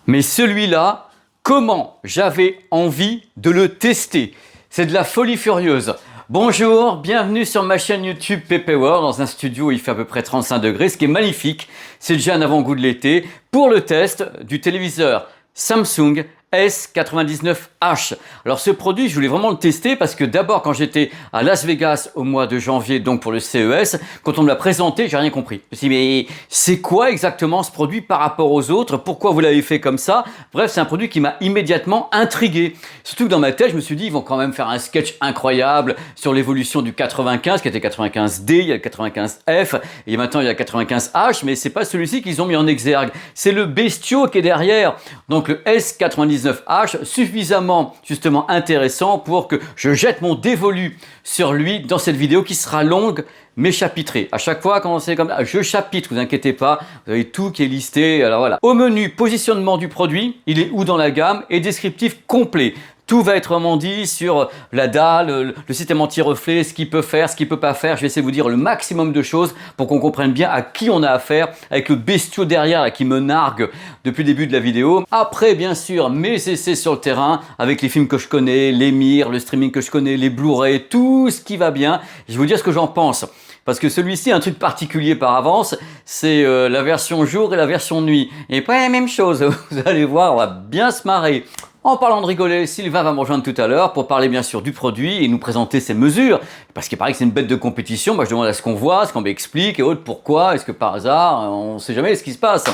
Mais celui-là, comment j'avais envie de le tester. C'est de la folie furieuse. Bonjour, bienvenue sur ma chaîne YouTube PPWorld dans un studio où il fait à peu près 35 degrés. Ce qui est magnifique, c'est déjà un avant-goût de l'été pour le test du téléviseur Samsung S99H. Alors ce produit, je voulais vraiment le tester parce que d'abord quand j'étais à Las Vegas au mois de janvier, donc pour le CES, quand on me l'a présenté, j'ai rien compris. Je me suis dit mais c'est quoi exactement ce produit par rapport aux autres? Pourquoi vous l'avez fait comme ça? Bref, c'est un produit qui m'a immédiatement intrigué. Surtout que dans ma tête, je me suis dit ils vont quand même faire un sketch incroyable sur l'évolution du 95 qui était 95D, il y a le 95F et maintenant il y a le 95H, mais c'est pas celui-ci qu'ils ont mis en exergue. C'est le bestiau qui est derrière. Donc le S99H, suffisamment justement intéressant pour que je jette mon dévolu sur lui dans cette vidéo qui sera longue mais chapitrée. À chaque fois quand c'est comme ça, je chapitre, vous inquiétez pas, vous avez tout qui est listé. Alors voilà. Au menu, positionnement du produit, il est où dans la gamme et descriptif complet. Tout va être vraiment dit sur la dalle, le système anti-reflet, ce qu'il peut faire, ce qu'il peut pas faire. Je vais essayer de vous dire le maximum de choses pour qu'on comprenne bien à qui on a affaire avec le bestiau derrière là, qui me nargue depuis le début de la vidéo. Après, bien sûr, mes essais sur le terrain avec les films que je connais, les mires, le streaming que je connais, les Blu-ray, tout ce qui va bien. Je vais vous dire ce que j'en pense. Parce que celui-ci, un truc particulier par avance, c'est la version jour et la version nuit. Et pas la même chose, vous allez voir, on va bien se marrer. En parlant de rigoler, Sylvain va me rejoindre tout à l'heure pour parler bien sûr du produit et nous présenter ses mesures. Parce qu'il paraît que c'est une bête de compétition, moi je demande à ce qu'on voit, ce qu'on m'explique et autres pourquoi, est-ce que par hasard, on ne sait jamais ce qui se passe.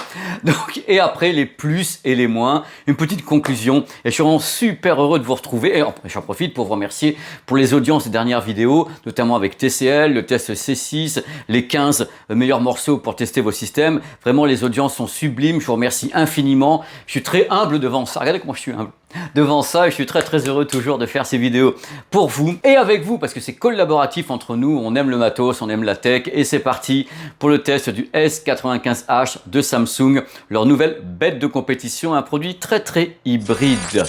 Donc, et après les plus et les moins, une petite conclusion. Et je suis vraiment super heureux de vous retrouver. Et j'en profite pour vous remercier pour les audiences des dernières vidéos, notamment avec TCL, le test C6, les 15 meilleurs morceaux pour tester vos systèmes. Vraiment les audiences sont sublimes, je vous remercie infiniment. Je suis très humble devant ça, regardez comment je suis humble. Devant ça, je suis très heureux toujours de faire ces vidéos pour vous et avec vous parce que c'est collaboratif entre nous, on aime le matos, on aime la tech et c'est parti pour le test du S95H de Samsung, leur nouvelle bête de compétition, un produit très hybride.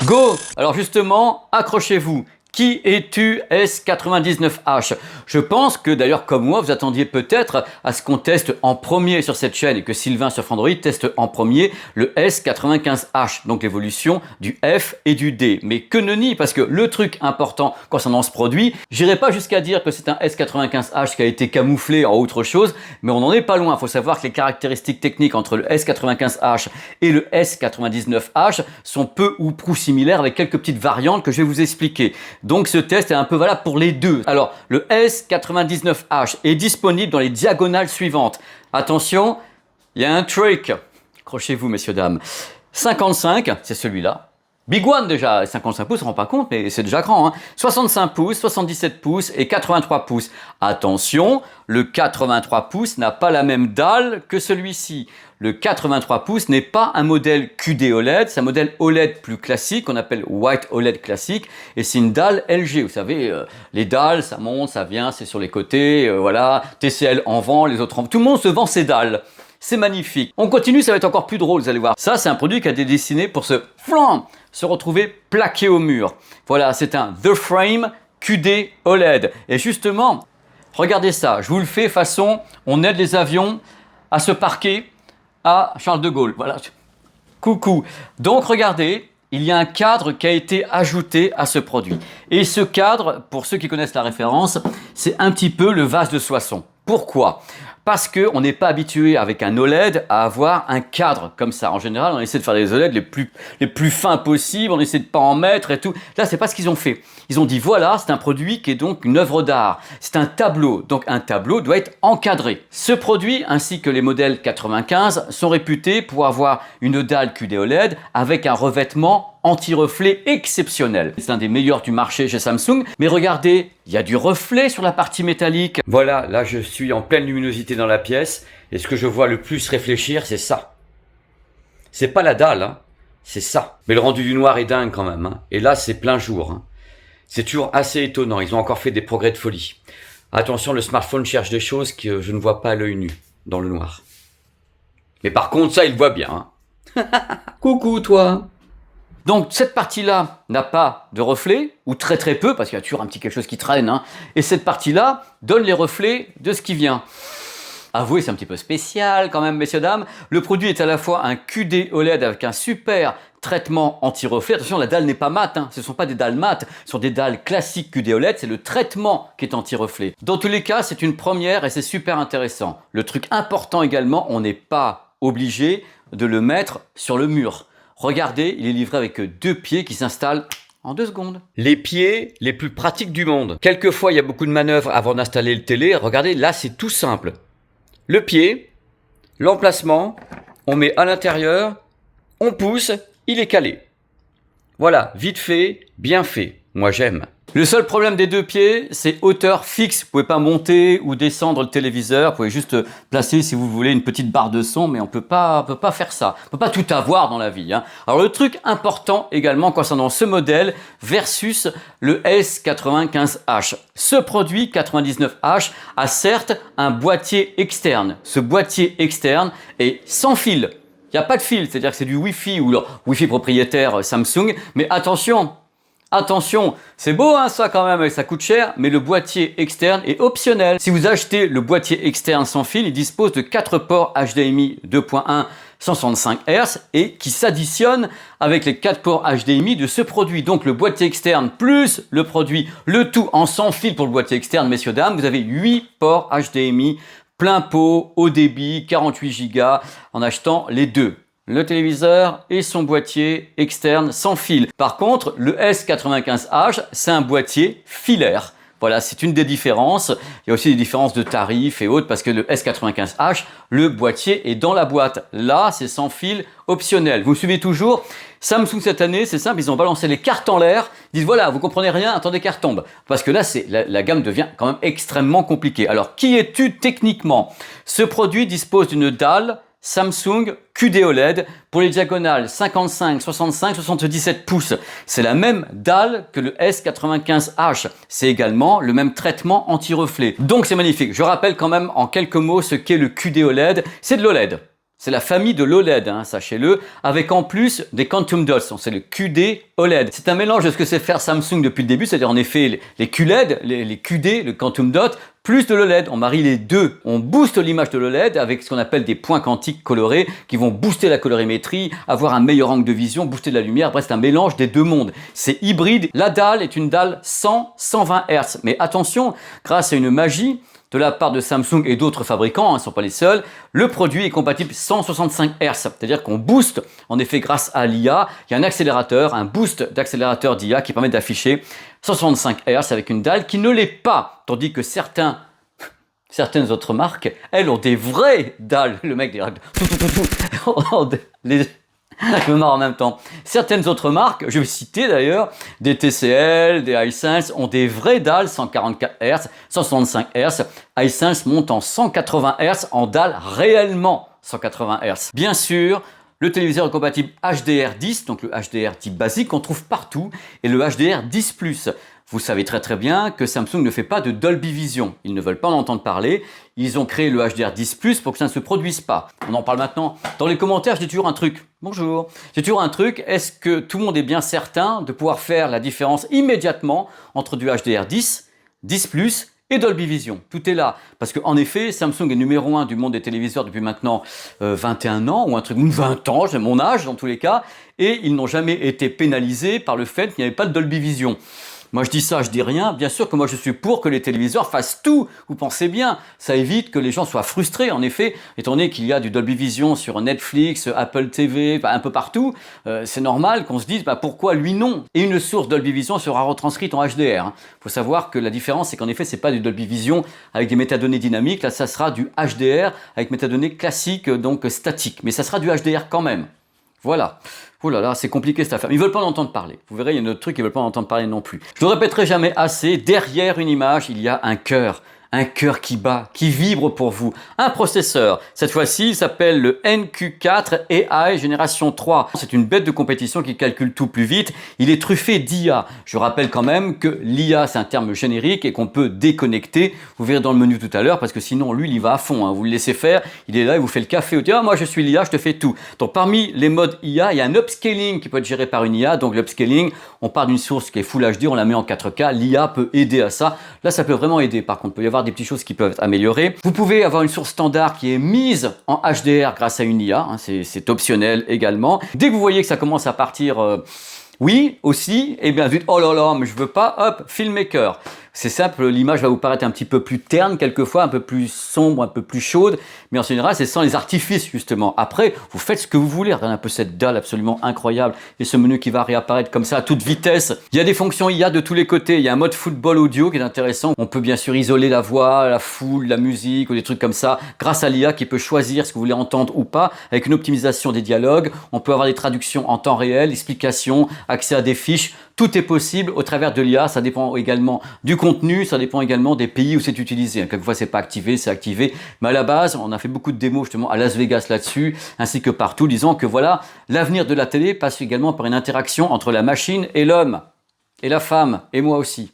Go! Alors justement, accrochez-vous. Qui es-tu S99H? Je pense que d'ailleurs comme moi vous attendiez peut-être à ce qu'on teste en premier sur cette chaîne et que Sylvain sur Frandroid teste en premier le S95H, donc l'évolution du F et du D. Mais que nenni, parce que le truc important concernant ce produit, j'irai pas jusqu'à dire que c'est un S95H qui a été camouflé en autre chose, mais on n'en est pas loin. Il faut savoir que les caractéristiques techniques entre le S95H et le S99H sont peu ou prou similaires avec quelques petites variantes que je vais vous expliquer. Donc ce test est un peu valable pour les deux. Alors le S99H est disponible dans les diagonales suivantes. Attention, il y a un trick. Accrochez-vous messieurs dames. 55, c'est celui-là. Big One déjà, 55 pouces, on ne rend pas compte, mais c'est déjà grand. Hein. 65 pouces, 77 pouces et 83 pouces. Attention, le 83 pouces n'a pas la même dalle que celui-ci. Le 83 pouces n'est pas un modèle QD OLED, c'est un modèle OLED plus classique, qu'on appelle White OLED classique, et c'est une dalle LG. Vous savez, les dalles, ça monte, ça vient, c'est sur les côtés, voilà. TCL en vend, les autres en vend. Tout le monde se vend ses dalles. C'est magnifique. On continue, ça va être encore plus drôle, vous allez voir. Ça, c'est un produit qui a été dessiné pour se retrouver plaqué au mur. Voilà, c'est un The Frame QD OLED. Et justement, regardez ça, je vous le fais façon, on aide les avions à se parquer à Charles de Gaulle. Voilà. Coucou. Donc regardez, il y a un cadre qui a été ajouté à ce produit. Et ce cadre, pour ceux qui connaissent la référence, c'est un petit peu le vase de Soissons. Pourquoi ? Parce qu'on n'est pas habitué avec un OLED à avoir un cadre comme ça. En général, on essaie de faire des OLED les plus fins possibles, on essaie de pas en mettre et tout. Là, c'est pas ce qu'ils ont fait. Ils ont dit voilà, c'est un produit qui est donc une œuvre d'art. C'est un tableau, donc un tableau doit être encadré. Ce produit, ainsi que les modèles 95, sont réputés pour avoir une dalle QD OLED avec un revêtement anti-reflet exceptionnel. C'est un des meilleurs du marché chez Samsung. Mais regardez, il y a du reflet sur la partie métallique. Voilà, là je suis en pleine luminosité dans la pièce. Et ce que je vois le plus réfléchir, c'est ça. C'est pas la dalle, hein. C'est ça. Mais le rendu du noir est dingue quand même. Hein. Et là, c'est plein jour. Hein. C'est toujours assez étonnant. Ils ont encore fait des progrès de folie. Attention, le smartphone cherche des choses que je ne vois pas à l'œil nu, dans le noir. Mais par contre, ça, il voit bien. Hein. Coucou, toi. Donc cette partie-là n'a pas de reflet, ou très peu, parce qu'il y a toujours un petit quelque chose qui traîne, hein. Et cette partie-là donne les reflets de ce qui vient. Avouez, c'est un petit peu spécial quand même, messieurs, dames. Le produit est à la fois un QD OLED avec un super traitement anti-reflet. Attention, la dalle n'est pas mate, hein. Ce ne sont pas des dalles mates, ce sont des dalles classiques QD OLED, c'est le traitement qui est anti-reflet. Dans tous les cas, c'est une première et c'est super intéressant. Le truc important également, on n'est pas obligé de le mettre sur le mur. Regardez, il est livré avec 2 pieds qui s'installent en 2 secondes. Les pieds les plus pratiques du monde. Quelquefois, il y a beaucoup de manœuvres avant d'installer le télé. Regardez, là, c'est tout simple. Le pied, l'emplacement, on met à l'intérieur, on pousse, il est calé. Voilà, vite fait, bien fait. Moi, j'aime. Le seul problème des 2 pieds, c'est hauteur fixe. Vous pouvez pas monter ou descendre le téléviseur. Vous pouvez juste placer, si vous voulez, une petite barre de son, mais on peut pas faire ça. On peut pas tout avoir dans la vie, hein. Alors, le truc important également concernant ce modèle versus le S95H. Ce produit 99H a certes un boîtier externe. Ce boîtier externe est sans fil. Il n'y a pas de fil, c'est-à-dire que c'est du Wi-Fi ou le Wi-Fi propriétaire Samsung. Mais attention, c'est beau hein, ça quand même, ça coûte cher, mais le boîtier externe est optionnel. Si vous achetez le boîtier externe sans fil, il dispose de 4 ports HDMI 2.1 165 Hz et qui s'additionnent avec les 4 ports HDMI de ce produit. Donc le boîtier externe plus le produit, le tout en sans fil pour le boîtier externe, messieurs, dames, vous avez 8 ports HDMI plein pot, haut débit, 48 Go en achetant les 2. Le téléviseur et son boîtier externe sans fil. Par contre, le S95H, c'est un boîtier filaire. Voilà, c'est une des différences. Il y a aussi des différences de tarifs et autres parce que le S95H, le boîtier est dans la boîte. Là, c'est sans fil optionnel. Vous me suivez toujours? Samsung cette année, c'est simple, ils ont balancé les cartes en l'air. Ils disent voilà, vous comprenez rien, attendez qu'elle retombe. Parce que là, la gamme devient quand même extrêmement compliquée. Alors, qui es-tu techniquement? Ce produit dispose d'une dalle Samsung QD OLED pour les diagonales 55, 65, 77 pouces. C'est la même dalle que le S95H. C'est également le même traitement anti-reflet. Donc c'est magnifique. Je rappelle quand même en quelques mots ce qu'est le QD OLED. C'est de l'OLED. C'est la famille de l'OLED, hein, sachez-le, avec en plus des Quantum Dots. C'est le QD OLED. C'est un mélange de ce que sait faire Samsung depuis le début, c'est-à-dire en effet les QLED, les QD, le Quantum Dot, plus de l'OLED. On marie les deux. On booste l'image de l'OLED avec ce qu'on appelle des points quantiques colorés qui vont booster la colorimétrie, avoir un meilleur angle de vision, booster de la lumière. Bref, c'est un mélange des deux mondes. C'est hybride. La dalle est une dalle 100-120 Hz. Mais attention, grâce à une magie de la part de Samsung et d'autres fabricants, ils ne sont pas les seuls, le produit est compatible 165 Hz. C'est-à-dire qu'on booste, en effet, grâce à l'IA, il y a un accélérateur, un boost d'accélérateur d'IA qui permet d'afficher 165 Hz avec une dalle qui ne l'est pas. Tandis que certaines autres marques, elles ont des vraies dalles. Le mec, je me marre en même temps. Certaines autres marques, je vais citer d'ailleurs, des TCL, des Hisense, ont des vraies dalles 144 Hz, 165 Hz. Hisense monte en 180 Hz en dalle réellement 180 Hz. Bien sûr, le téléviseur est compatible HDR10, donc le HDR type basique qu'on trouve partout, et le HDR10+. Vous savez très très bien que Samsung ne fait pas de Dolby Vision. Ils ne veulent pas en entendre parler. Ils ont créé le HDR10+ pour que ça ne se produise pas. On en parle maintenant. Dans les commentaires, j'ai toujours un truc. Bonjour. J'ai toujours un truc. Est-ce que tout le monde est bien certain de pouvoir faire la différence immédiatement entre du HDR10, 10+, et Dolby Vision? Tout est là. Parce qu'en effet, Samsung est numéro 1 du monde des téléviseurs depuis maintenant 21 ans, ou un truc, 20 ans, j'ai mon âge dans tous les cas, et ils n'ont jamais été pénalisés par le fait qu'il n'y avait pas de Dolby Vision. Moi je dis ça, je dis rien. Bien sûr que moi je suis pour que les téléviseurs fassent tout. Vous pensez bien, ça évite que les gens soient frustrés. En effet, étant donné qu'il y a du Dolby Vision sur Netflix, Apple TV, un peu partout, c'est normal qu'on se dise pourquoi lui non. Et une source Dolby Vision sera retranscrite en HDR. Faut savoir que la différence, c'est qu'en effet, c'est pas du Dolby Vision avec des métadonnées dynamiques. Là, ça sera du HDR avec métadonnées classiques, donc statiques. Mais ça sera du HDR quand même. Voilà. Oh là là, c'est compliqué cette affaire. Ils veulent pas en entendre parler. Vous verrez, il y a un autre truc, ils veulent pas en entendre parler non plus. Je ne le répéterai jamais assez. Derrière une image, il y a un cœur. Un cœur qui bat, qui vibre pour vous. Un processeur. Cette fois-ci, il s'appelle le NQ4 AI Génération 3. C'est une bête de compétition qui calcule tout plus vite. Il est truffé d'IA. Je rappelle quand même que l'IA, c'est un terme générique et qu'on peut déconnecter. Vous verrez dans le menu tout à l'heure parce que sinon, lui, il y va à fond. Hein. Vous le laissez faire. Il est là, il vous fait le café. Vous dites, moi, je suis l'IA, je te fais tout. Donc, parmi les modes IA, il y a un upscaling qui peut être géré par une IA. Donc, l'upscaling, on part d'une source qui est Full HD, on la met en 4K. L'IA peut aider à ça. Là, ça peut vraiment aider. Par contre, il peut y avoir avoir des petites choses qui peuvent être améliorées. Vous pouvez avoir une source standard qui est mise en HDR grâce à une IA, hein, c'est optionnel également. Dès que vous voyez que ça commence à partir, oui aussi, et bien vous dites oh là là, mais je veux pas, hop, filmmaker. C'est simple, l'image va vous paraître un petit peu plus terne quelquefois, un peu plus sombre, un peu plus chaude, mais en général, c'est sans les artifices justement. Après, vous faites ce que vous voulez. Regardez un peu cette dalle absolument incroyable et ce menu qui va réapparaître comme ça à toute vitesse. Il y a des fonctions IA de tous les côtés. Il y a un mode football audio qui est intéressant. On peut bien sûr isoler la voix, la foule, la musique ou des trucs comme ça grâce à l'IA qui peut choisir ce que vous voulez entendre ou pas avec une optimisation des dialogues. On peut avoir des traductions en temps réel, explications, accès à des fiches. Tout est possible au travers de l'IA. Ça dépend également du contenu, ça dépend également des pays où c'est utilisé. Quelquefois, c'est pas activé, c'est activé. Mais à la base, on a fait beaucoup de démos justement à Las Vegas là-dessus, ainsi que partout, disant que voilà, l'avenir de la télé passe également par une interaction entre la machine et l'homme, et la femme, et moi aussi.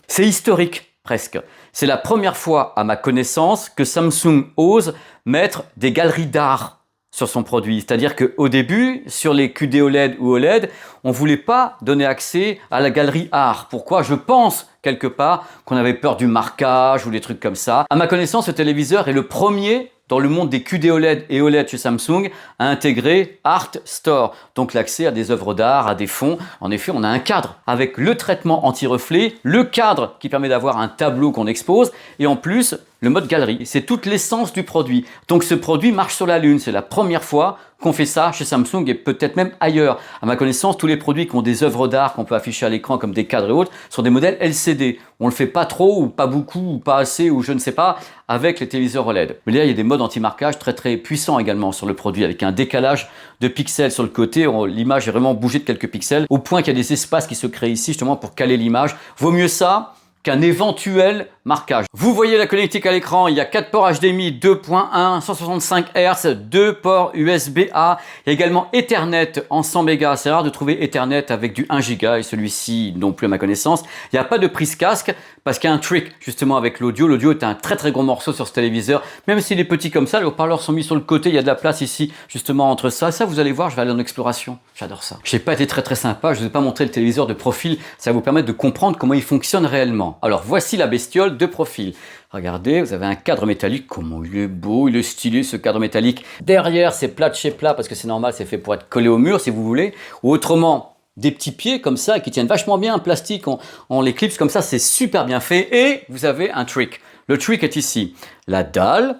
C'est historique, presque. C'est la première fois, à ma connaissance, que Samsung ose mettre des galeries d'art sur son produit. C'est-à-dire qu'au début, sur les QD OLED ou OLED, on ne voulait pas donner accès à la galerie art. Pourquoi? Je pense, quelque part, qu'on avait peur du marquage ou des trucs comme ça. À ma connaissance, ce téléviseur est le premier dans le monde des QD OLED et OLED chez Samsung à intégrer Art Store, donc l'accès à des œuvres d'art, à des fonds. En effet, on a un cadre avec le traitement anti-reflet, le cadre qui permet d'avoir un tableau qu'on expose, et en plus, le mode galerie. C'est toute l'essence du produit. Donc ce produit marche sur la Lune. C'est la première fois qu'on fait ça chez Samsung et peut-être même ailleurs. À ma connaissance, tous les produits qui ont des œuvres d'art qu'on peut afficher à l'écran comme des cadres et autres sont des modèles LCD. On le fait pas trop ou pas beaucoup ou pas assez ou je ne sais pas avec les téléviseurs OLED. Mais là, il y a des modes anti-marquage très très puissants également sur le produit avec un décalage de pixels sur le côté. L'image est vraiment bougée de quelques pixels au point qu'il y a des espaces qui se créent ici justement pour caler l'image. Vaut mieux ça qu'un éventuel marquage. Vous voyez la connectique à l'écran, il y a 4 ports HDMI 2.1, 165 Hz, 2 ports USB-A, il y a également Ethernet en 100 mégas, c'est rare de trouver Ethernet avec du 1 giga et celui-ci non plus à ma connaissance. Il n'y a pas de prise casque parce qu'il y a un trick justement avec l'audio. L'audio est un très très gros morceau sur ce téléviseur, même s'il est petit comme ça, les haut-parleurs sont mis sur le côté, il y a de la place ici justement entre ça. Ça vous allez voir, je vais aller en exploration, j'adore ça. Je n'ai pas été très très sympa, je ne vous ai pas montré le téléviseur de profil, ça va vous permettre de comprendre comment il fonctionne réellement. Alors voici la bestiole de profil. Regardez, vous avez un cadre métallique. Comment il est beau, il est stylé ce cadre métallique. Derrière, c'est plat de chez plat parce que c'est normal, c'est fait pour être collé au mur si vous voulez. Ou autrement, des petits pieds comme ça qui tiennent vachement bien en plastique. On les clipse comme ça, c'est super bien fait. Et vous avez un trick. Le trick est ici. La dalle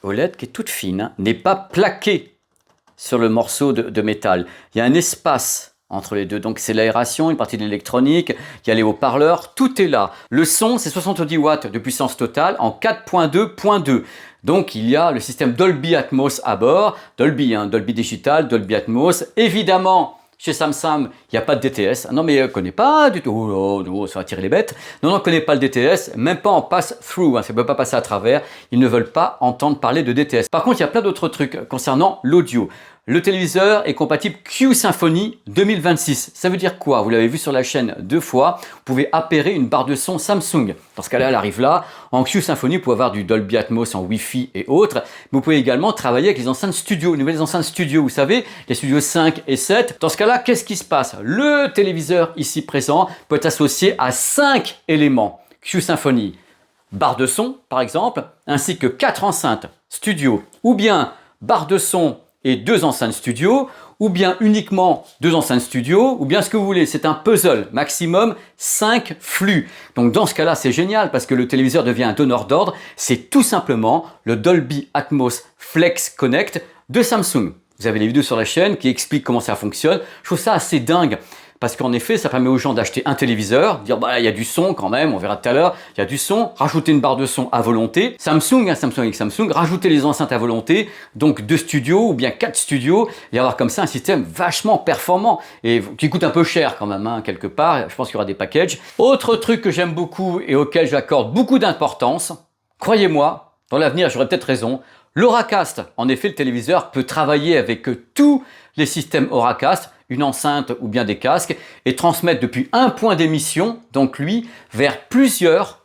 OLED qui est toute fine hein, n'est pas plaquée sur le morceau de métal. Il y a un espace entre les deux, donc c'est l'aération, une partie de l'électronique, il y a les haut-parleurs, tout est là. Le son, c'est 70 watts de puissance totale en 4.2.2. Donc il y a le système Dolby Atmos à bord, Dolby, Dolby Digital, Dolby Atmos. Évidemment, chez Samsung, il n'y a pas de DTS. Non, mais je ne connais pas du tout. Oh, non, ça va tirer les bêtes. Non, on ne connaît pas le DTS, même pas en pass-through. Ça ne peut pas passer à travers. Ils ne veulent pas entendre parler de DTS. Par contre, il y a plein d'autres trucs concernant l'audio. Le téléviseur est compatible Q-Symphony 2026. Ça veut dire quoi? Vous l'avez vu sur la chaîne 2 fois. Vous pouvez appairer une barre de son Samsung. Dans ce cas-là, elle arrive là. En Q-Symphony, vous pouvez avoir du Dolby Atmos en Wi-Fi et autres. Mais vous pouvez également travailler avec les enceintes studio, les nouvelles enceintes studio. Vous savez, les studios 5 et 7. Dans ce cas-là, qu'est-ce qui se passe? Le téléviseur ici présent peut être associé à 5 éléments Q-Symphony. Barre de son, par exemple, ainsi que 4 enceintes studio. Ou bien barre de son et 2 enceintes studio, ou bien uniquement 2 enceintes studio, ou bien ce que vous voulez, c'est un puzzle, maximum 5 flux. Donc dans ce cas-là, c'est génial parce que le téléviseur devient un donneur d'ordre, c'est tout simplement le Dolby Atmos Flex Connect de Samsung. Vous avez les vidéos sur la chaîne qui expliquent comment ça fonctionne. Je trouve ça assez dingue. Parce qu'en effet, ça permet aux gens d'acheter un téléviseur, dire bah il y a du son quand même, on verra tout à l'heure, il y a du son, rajouter une barre de son à volonté. Samsung avec Samsung, rajouter les enceintes à volonté, donc 2 studios ou bien 4 studios, et avoir comme ça un système vachement performant et qui coûte un peu cher quand même, hein, quelque part. Je pense qu'il y aura des packages. Autre truc que j'aime beaucoup et auquel j'accorde beaucoup d'importance, croyez-moi, dans l'avenir j'aurai peut-être raison, l'Auracast. En effet, le téléviseur peut travailler avec tous les systèmes Auracast, une enceinte ou bien des casques, et transmettre depuis un point d'émission, donc lui, vers plusieurs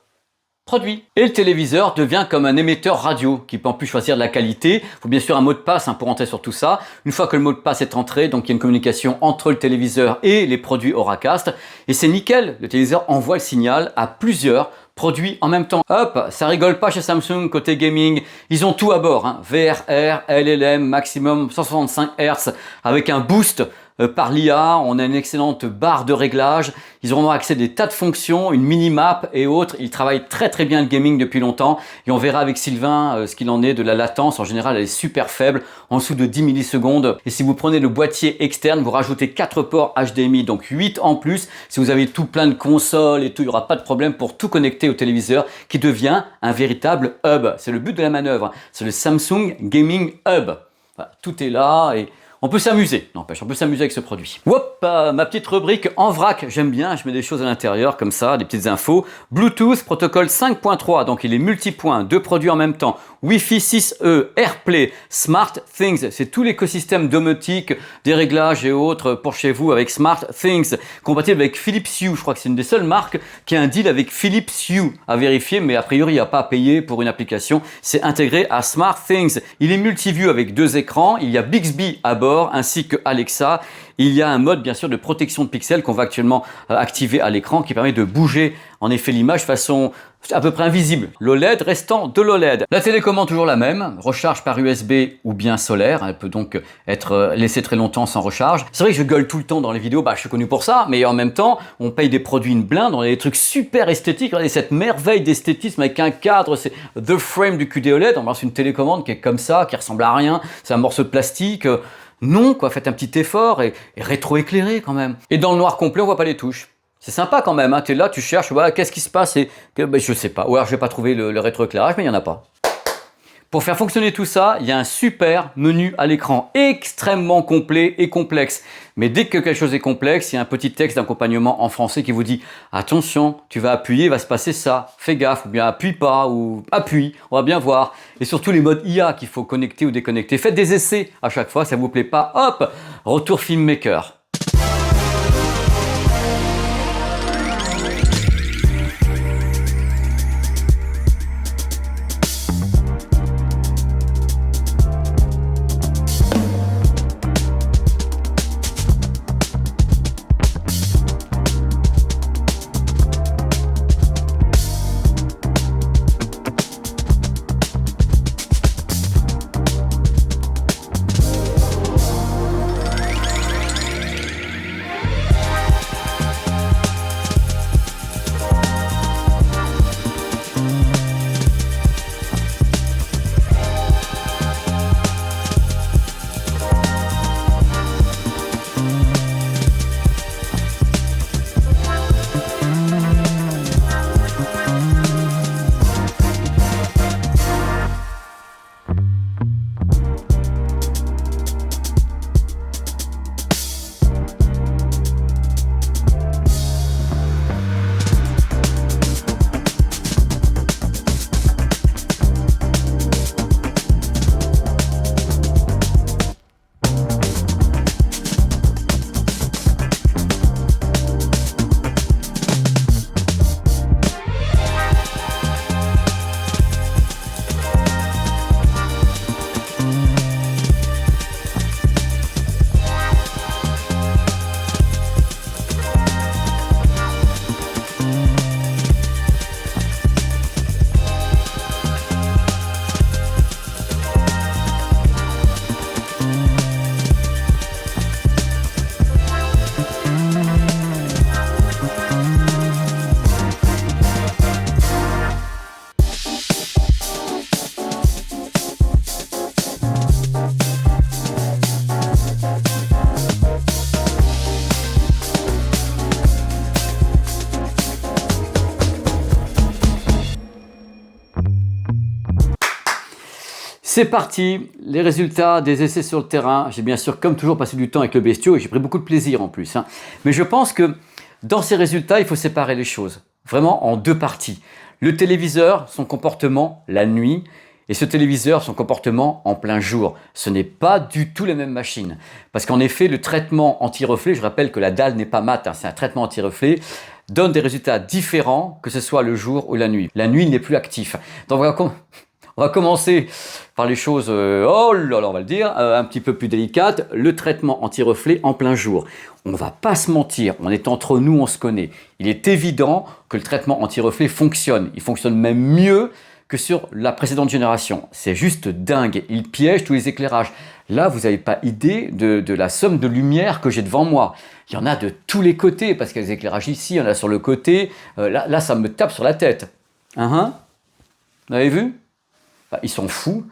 produits. Et le téléviseur devient comme un émetteur radio qui peut en plus choisir de la qualité. Il faut bien sûr un mot de passe pour entrer sur tout ça. Une fois que le mot de passe est entré, donc il y a une communication entre le téléviseur et les produits Auracast. Et c'est nickel, le téléviseur envoie le signal à plusieurs produits en même temps. Hop, ça rigole pas chez Samsung côté gaming. Ils ont tout à bord, hein. VRR, LLM, maximum 165 Hz avec un boost par l'IA, on a une excellente barre de réglage, ils auront accès à des tas de fonctions, une mini-map et autres. Ils travaillent très très bien le gaming depuis longtemps et on verra avec Sylvain ce qu'il en est de la latence. En général, elle est super faible, en dessous de 10 millisecondes. Et si vous prenez le boîtier externe, vous rajoutez 4 ports HDMI, donc 8 en plus. Si vous avez tout plein de consoles et tout, il n'y aura pas de problème pour tout connecter au téléviseur qui devient un véritable hub. C'est le but de la manœuvre, c'est le Samsung Gaming Hub. Voilà, tout est là et on peut s'amuser, n'empêche, on peut s'amuser avec ce produit. Hop, ma petite rubrique en vrac, j'aime bien, je mets des choses à l'intérieur comme ça, des petites infos. Bluetooth, protocole 5.3, donc il est multipoint, 2 produits en même temps. Wi-Fi 6E, AirPlay, SmartThings, c'est tout l'écosystème domotique, des réglages et autres pour chez vous avec SmartThings, compatible avec Philips Hue. Je crois que c'est une des seules marques qui a un deal avec Philips Hue à vérifier, mais a priori il n'y a pas à payer pour une application, c'est intégré à SmartThings. Il est multivue avec 2 écrans, il y a Bixby à bord, ainsi que Alexa. Il y a un mode bien sûr de protection de pixels qu'on va actuellement activer à l'écran qui permet de bouger en effet l'image de façon à peu près invisible. L'OLED restant de l'OLED. La télécommande toujours la même, recharge par USB ou bien solaire. Elle peut donc être laissée très longtemps sans recharge. C'est vrai que je gueule tout le temps dans les vidéos, je suis connu pour ça, mais en même temps, on paye des produits une blinde, on a des trucs super esthétiques. Regardez cette merveille d'esthétisme avec un cadre, c'est The Frame du QD-OLED. On va une télécommande qui est comme ça, qui ressemble à rien, c'est un morceau de plastique. Non, quoi, faites un petit effort et rétro-éclairé quand même. Et dans le noir complet, on voit pas les touches. C'est sympa quand même, hein. Tu es là, tu cherches, qu'est-ce qui se passe et je sais pas. Ou alors je vais pas trouver le rétroéclairage, mais il y en a pas. Pour faire fonctionner tout ça, il y a un super menu à l'écran, extrêmement complet et complexe. Mais dès que quelque chose est complexe, il y a un petit texte d'accompagnement en français qui vous dit « Attention, tu vas appuyer, il va se passer ça, fais gaffe, ou bien appuie pas, ou appuie, on va bien voir. » Et surtout les modes IA qu'il faut connecter ou déconnecter. Faites des essais à chaque fois, ça vous plaît pas, hop, retour Filmmaker. C'est parti, les résultats des essais sur le terrain. J'ai bien sûr, comme toujours, passé du temps avec le bestiau et j'ai pris beaucoup de plaisir en plus. Mais je pense que dans ces résultats, il faut séparer les choses, vraiment en 2 parties. Le téléviseur, son comportement la nuit, et ce téléviseur, son comportement en plein jour. Ce n'est pas du tout les mêmes machines. Parce qu'en effet, le traitement anti-reflet, je rappelle que la dalle n'est pas mate, c'est un traitement anti-reflet, donne des résultats différents, que ce soit le jour ou la nuit. La nuit, il n'est plus actif. Donc voilà, On va commencer par les choses, oh là là, on va le dire, un petit peu plus délicates. Le traitement anti-reflet en plein jour. On ne va pas se mentir, on est entre nous, on se connaît. Il est évident que le traitement anti-reflet fonctionne. Il fonctionne même mieux que sur la précédente génération. C'est juste dingue. Il piège tous les éclairages. Là, vous n'avez pas idée de la somme de lumière que j'ai devant moi. Il y en a de tous les côtés, parce qu'il y a des éclairages ici, il y en a sur le côté. Là, ça me tape sur la tête. Vous avez vu? Bah, ils sont fous.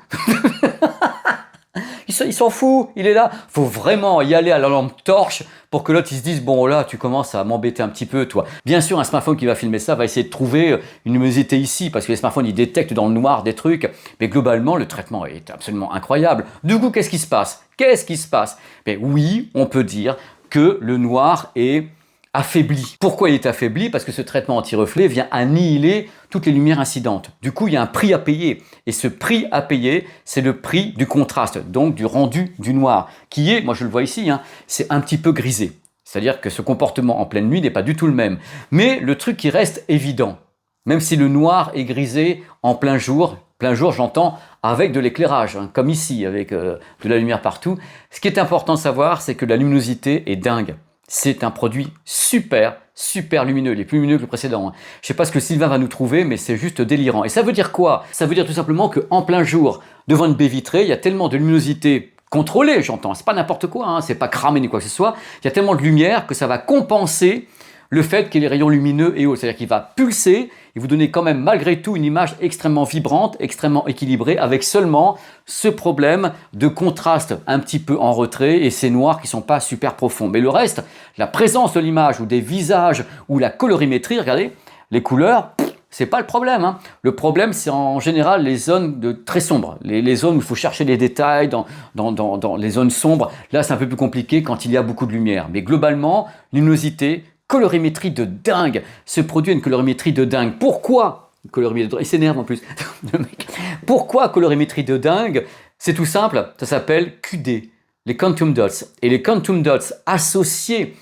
Ils s'en foutent, il est là. Faut vraiment y aller à la lampe torche pour que l'autre il se dise bon là tu commences à m'embêter un petit peu toi. Bien sûr un smartphone qui va filmer ça va essayer de trouver une luminosité ici parce que les smartphones ils détectent dans le noir des trucs, mais globalement le traitement est absolument incroyable. Du coup qu'est-ce qui se passe? Mais oui, on peut dire que le noir est affaibli. Pourquoi il est affaibli? Parce que ce traitement anti-reflet vient annihiler toutes les lumières incidentes. Du coup, il y a un prix à payer. Et ce prix à payer, c'est le prix du contraste, donc du rendu du noir, qui est, moi je le vois ici, c'est un petit peu grisé. C'est-à-dire que ce comportement en pleine nuit n'est pas du tout le même. Mais le truc qui reste évident, même si le noir est grisé en plein jour j'entends avec de l'éclairage, comme ici, avec de la lumière partout, ce qui est important de savoir, c'est que la luminosité est dingue. C'est un produit super lumineux, il est plus lumineux que le précédent. Je ne sais pas ce que Sylvain va nous trouver, mais c'est juste délirant. Et ça veut dire quoi? Ça veut dire tout simplement qu'en plein jour, devant une baie vitrée, il y a tellement de luminosité contrôlée, j'entends, c'est pas n'importe quoi, c'est pas cramé ni quoi que ce soit, il y a tellement de lumière que ça va compenser le fait qu'il y ait les rayons lumineux et hauts, c'est-à-dire qu'il va pulser et vous donner quand même malgré tout une image extrêmement vibrante, extrêmement équilibrée, avec seulement ce problème de contraste un petit peu en retrait et ces noirs qui ne sont pas super profonds. Mais le reste, la présence de l'image ou des visages ou la colorimétrie, regardez, les couleurs, c'est pas le problème. Le problème, c'est en général les zones très sombres, les zones où il faut chercher les détails dans les zones sombres. Là, c'est un peu plus compliqué quand il y a beaucoup de lumière. Mais globalement, luminosité, colorimétrie de dingue. Ce produit a une colorimétrie de dingue. Pourquoi colorimétrie de dingue? Il s'énerve en plus. Pourquoi colorimétrie de dingue? C'est tout simple, ça s'appelle QD, les Quantum Dots. Et les Quantum Dots associés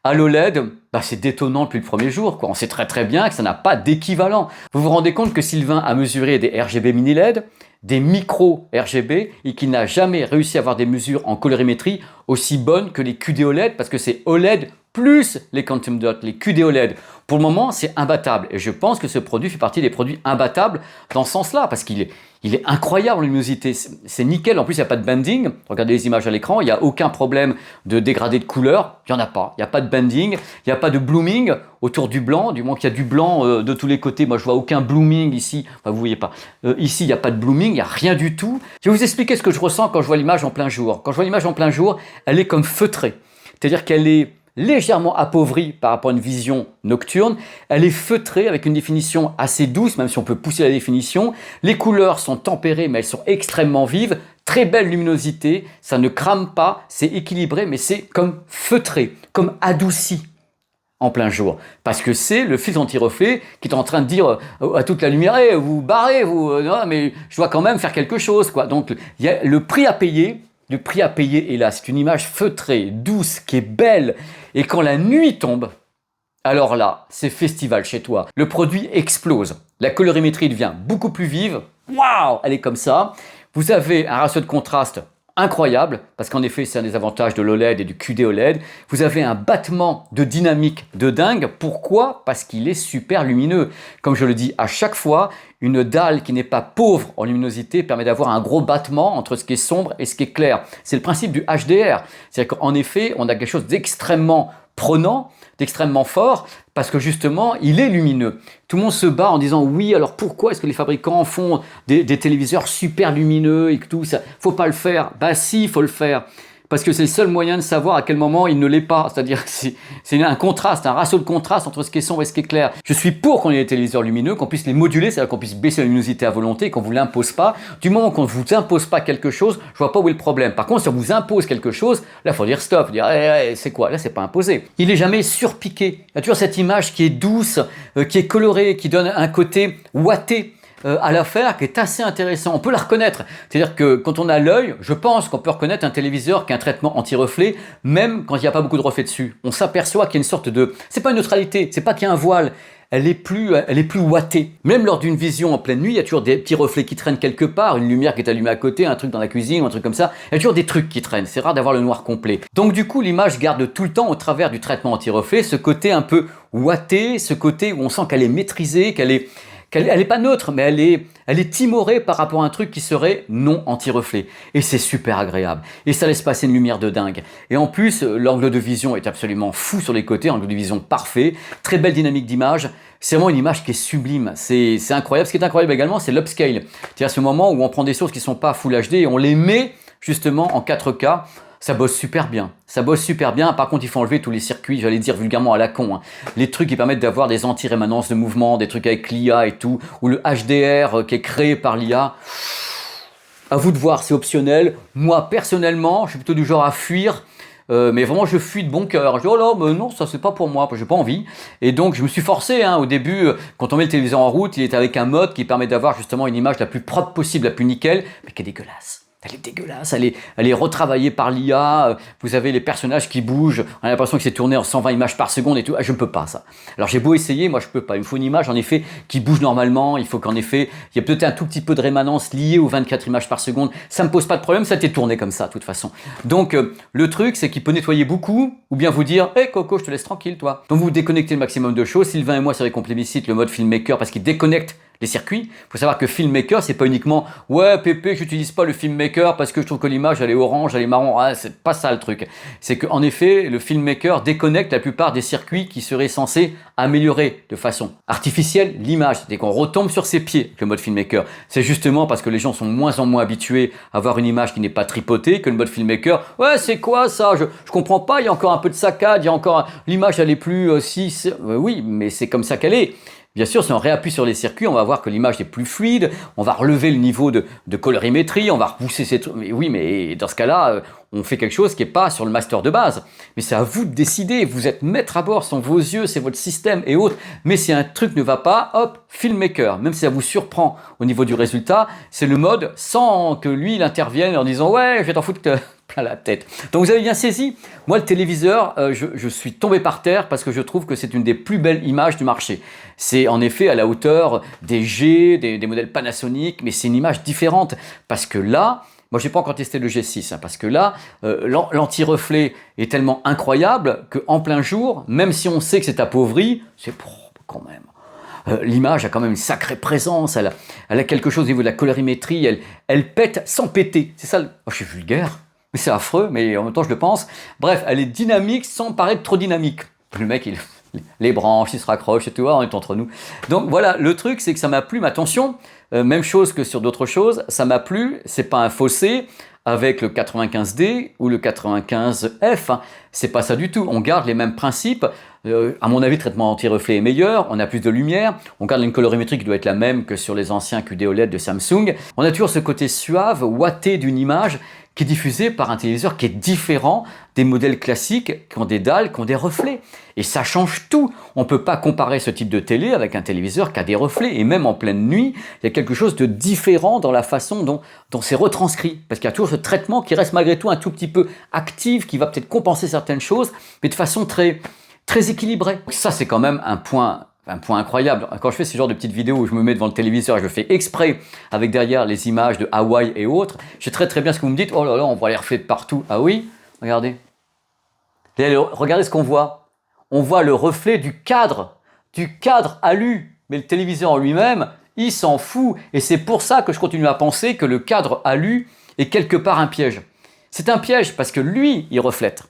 à l'OLED, c'est détonnant depuis le premier jour. On sait très bien que ça n'a pas d'équivalent. Vous vous rendez compte que Sylvain a mesuré des RGB mini LED, des micro RGB, et qu'il n'a jamais réussi à avoir des mesures en colorimétrie aussi bonnes que les QD OLED, parce que c'est OLED plus les Quantum Dots, les QD OLED. Pour le moment, c'est imbattable. Et je pense que ce produit fait partie des produits imbattables dans ce sens-là, parce qu'il est incroyable en luminosité. C'est nickel. En plus, il n'y a pas de bending. Regardez les images à l'écran. Il n'y a aucun problème de dégradé de couleur. Il n'y en a pas. Il n'y a pas de bending. Il n'y a pas de blooming autour du blanc. Du moins qu'il y a du blanc de tous les côtés. Moi, je vois aucun blooming ici. Enfin, vous voyez pas. Ici, il n'y a pas de blooming. Il n'y a rien du tout. Je vais vous expliquer ce que je ressens quand je vois l'image en plein jour. Quand je vois l'image en plein jour, elle est comme feutrée. C'est-à-dire qu'elle est légèrement appauvrie par rapport à une vision nocturne. Elle est feutrée avec une définition assez douce, même si on peut pousser la définition. Les couleurs sont tempérées, mais elles sont extrêmement vives. Très belle luminosité, ça ne crame pas, c'est équilibré, mais c'est comme feutré, comme adouci en plein jour. Parce que c'est le filtre anti-reflet qui est en train de dire à toute la lumière, hey, vous barrez, non, mais je dois quand même faire quelque chose, quoi. Donc, il y a le prix à payer. Le prix à payer est là, c'est une image feutrée, douce, qui est belle. Et quand la nuit tombe, alors là, c'est festival chez toi. Le produit explose. La colorimétrie devient beaucoup plus vive. Waouh, elle est comme ça. Vous avez un ratio de contraste incroyable, parce qu'en effet, c'est un des avantages de l'OLED et du QD OLED. Vous avez un battement de dynamique de dingue. Pourquoi? Parce qu'il est super lumineux. Comme je le dis à chaque fois, une dalle qui n'est pas pauvre en luminosité permet d'avoir un gros battement entre ce qui est sombre et ce qui est clair. C'est le principe du HDR. C'est-à-dire qu'en effet, on a quelque chose d'extrêmement prenant, d'extrêmement fort, parce que justement, il est lumineux. Tout le monde se bat en disant oui, alors pourquoi est-ce que les fabricants font des téléviseurs super lumineux et que tout ça? Faut pas le faire. Bah si, il faut le faire. Parce que c'est le seul moyen de savoir à quel moment il ne l'est pas. C'est-à-dire c'est un contraste, un ratio de contraste entre ce qui est sombre et ce qui est clair. Je suis pour qu'on ait des téléviseurs lumineux, qu'on puisse les moduler, c'est-à-dire qu'on puisse baisser la luminosité à volonté, qu'on ne vous l'impose pas. Du moment qu'on ne vous impose pas quelque chose, je vois pas où est le problème. Par contre, si on vous impose quelque chose, là, il faut dire stop, dire c'est quoi? Là, c'est pas imposé. Il n'est jamais surpiqué. Il y a toujours cette image qui est douce, qui est colorée, qui donne un côté ouaté à l'affaire qui est assez intéressant. On peut la reconnaître. C'est-à-dire que quand on a l'œil, je pense qu'on peut reconnaître un téléviseur qui a un traitement anti-reflet, même quand il n'y a pas beaucoup de reflets dessus. On s'aperçoit qu'il y a une sorte de... C'est pas une neutralité, c'est pas qu'il y a un voile. elle est plus wattée. Même lors d'une vision en pleine nuit, il y a toujours des petits reflets qui traînent quelque part, une lumière qui est allumée à côté, un truc dans la cuisine ou un truc comme ça. Il y a toujours des trucs qui traînent. C'est rare d'avoir le noir complet. Donc du coup, l'image garde tout le temps, au travers du traitement anti-reflet, ce côté un peu watté, ce côté où on sent qu'elle est maîtrisée, qu'elle est pas neutre, mais elle est timorée par rapport à un truc qui serait non anti-reflet. Et c'est super agréable. Et ça laisse passer une lumière de dingue. Et en plus, l'angle de vision est absolument fou sur les côtés, angle de vision parfait, très belle dynamique d'image. C'est vraiment une image qui est sublime. C'est incroyable. Ce qui est incroyable également, c'est l'upscale. C'est-à-dire ce moment où on prend des sources qui ne sont pas Full HD et on les met justement en 4K. Ça bosse super bien. Ça bosse super bien. Par contre, il faut enlever tous les circuits, j'allais dire vulgairement à la con, hein. Les trucs qui permettent d'avoir des anti-rémanences de mouvement, des trucs avec l'IA et tout, ou le HDR qui est créé par l'IA. À vous de voir, c'est optionnel. Moi, personnellement, je suis plutôt du genre à fuir. Mais vraiment, je fuis de bon cœur. Je dis, oh là, mais non, ça c'est pas pour moi, j'ai pas envie. Et donc, je me suis forcé, hein, au début, quand on met le téléviseur en route, il est avec un mode qui permet d'avoir justement une image la plus propre possible, la plus nickel, mais qui est dégueulasse. Elle est dégueulasse, elle est retravaillée par l'IA, vous avez les personnages qui bougent, on a l'impression que c'est tourné en 120 images par seconde et tout, je ne peux pas ça. Alors j'ai beau essayer, moi je peux pas, il me faut une image en effet qui bouge normalement, il faut qu'en effet, il y ait peut-être un tout petit peu de rémanence liée aux 24 images par seconde, ça me pose pas de problème, ça a été tourné comme ça de toute façon. Donc le truc c'est qu'il peut nettoyer beaucoup, ou bien vous dire, hé Coco, je te laisse tranquille toi. Donc vous déconnectez le maximum de choses, Sylvain et moi c'est vrai qu'on plébiscite le mode filmmaker parce qu'il déconnecte les circuits. Il faut savoir que filmmaker, c'est pas uniquement ouais Pépé, j'utilise pas le filmmaker parce que je trouve que l'image elle est orange, elle est marron. Ah, c'est pas ça le truc. C'est qu'en effet, le filmmaker déconnecte la plupart des circuits qui seraient censés améliorer de façon artificielle l'image. C'est qu'on retombe sur ses pieds avec le mode filmmaker. C'est justement parce que les gens sont de moins en moins habitués à avoir une image qui n'est pas tripotée que le mode filmmaker. Ouais, c'est quoi ça? Je comprends pas. Il y a encore un peu de saccade. Il y a encore l'image elle est plus oui, mais c'est comme ça qu'elle est. Bien sûr, si on réappuie sur les circuits, on va voir que l'image est plus fluide, on va relever le niveau de colorimétrie, on va repousser ces trucs. Mais oui, mais dans ce cas-là, on fait quelque chose qui n'est pas sur le master de base. Mais c'est à vous de décider, vous êtes maître à bord, ce sont vos yeux, c'est votre système et autres. Mais si un truc ne va pas, hop, filmmaker. Même si ça vous surprend au niveau du résultat, c'est le mode sans que lui, il intervienne en disant « Ouais, je vais t'en foutre plein la tête ». Donc vous avez bien saisi, moi le téléviseur, je suis tombé par terre parce que je trouve que c'est une des plus belles images du marché. C'est en effet à la hauteur des G, des modèles Panasonic, mais c'est une image différente parce que là, moi j'ai pas encore testé le G6, hein, parce que là, l'anti-reflet est tellement incroyable qu'en plein jour, même si on sait que c'est appauvri, c'est propre quand même. L'image a quand même une sacrée présence, elle a quelque chose au niveau de la colorimétrie, elle pète sans péter. C'est ça, je suis vulgaire. Mais c'est affreux, mais en même temps je le pense. Bref, elle est dynamique sans paraître trop dynamique. Le mec, les branches, il se raccroche et tout, on est entre nous. Donc voilà, le truc c'est que ça m'a plu, mais attention, même chose que sur d'autres choses, ça m'a plu, c'est pas un fossé avec le 95D ou le 95F, hein. C'est pas ça du tout, on garde les mêmes principes. À mon avis, le traitement anti-reflet est meilleur, on a plus de lumière, on garde une colorimétrie qui doit être la même que sur les anciens QD OLED de Samsung. On a toujours ce côté suave, watté d'une image qui est diffusée par un téléviseur qui est différent des modèles classiques qui ont des dalles, qui ont des reflets. Et ça change tout. On ne peut pas comparer ce type de télé avec un téléviseur qui a des reflets. Et même en pleine nuit, il y a quelque chose de différent dans la façon dont c'est retranscrit. Parce qu'il y a toujours ce traitement qui reste malgré tout un tout petit peu actif, qui va peut-être compenser certaines choses, mais de façon très équilibrée. Ça, c'est quand même un point incroyable. Quand je fais ce genre de petites vidéos où je me mets devant le téléviseur et je fais exprès avec derrière les images de Hawaï et autres, je sais très bien ce que vous me dites. Oh là là, on voit les reflets de partout. Ah oui, regardez. Et regardez ce qu'on voit. On voit le reflet du cadre alu. Mais le téléviseur en lui-même, il s'en fout. Et c'est pour ça que je continue à penser que le cadre alu est quelque part un piège. C'est un piège parce que lui, il reflète.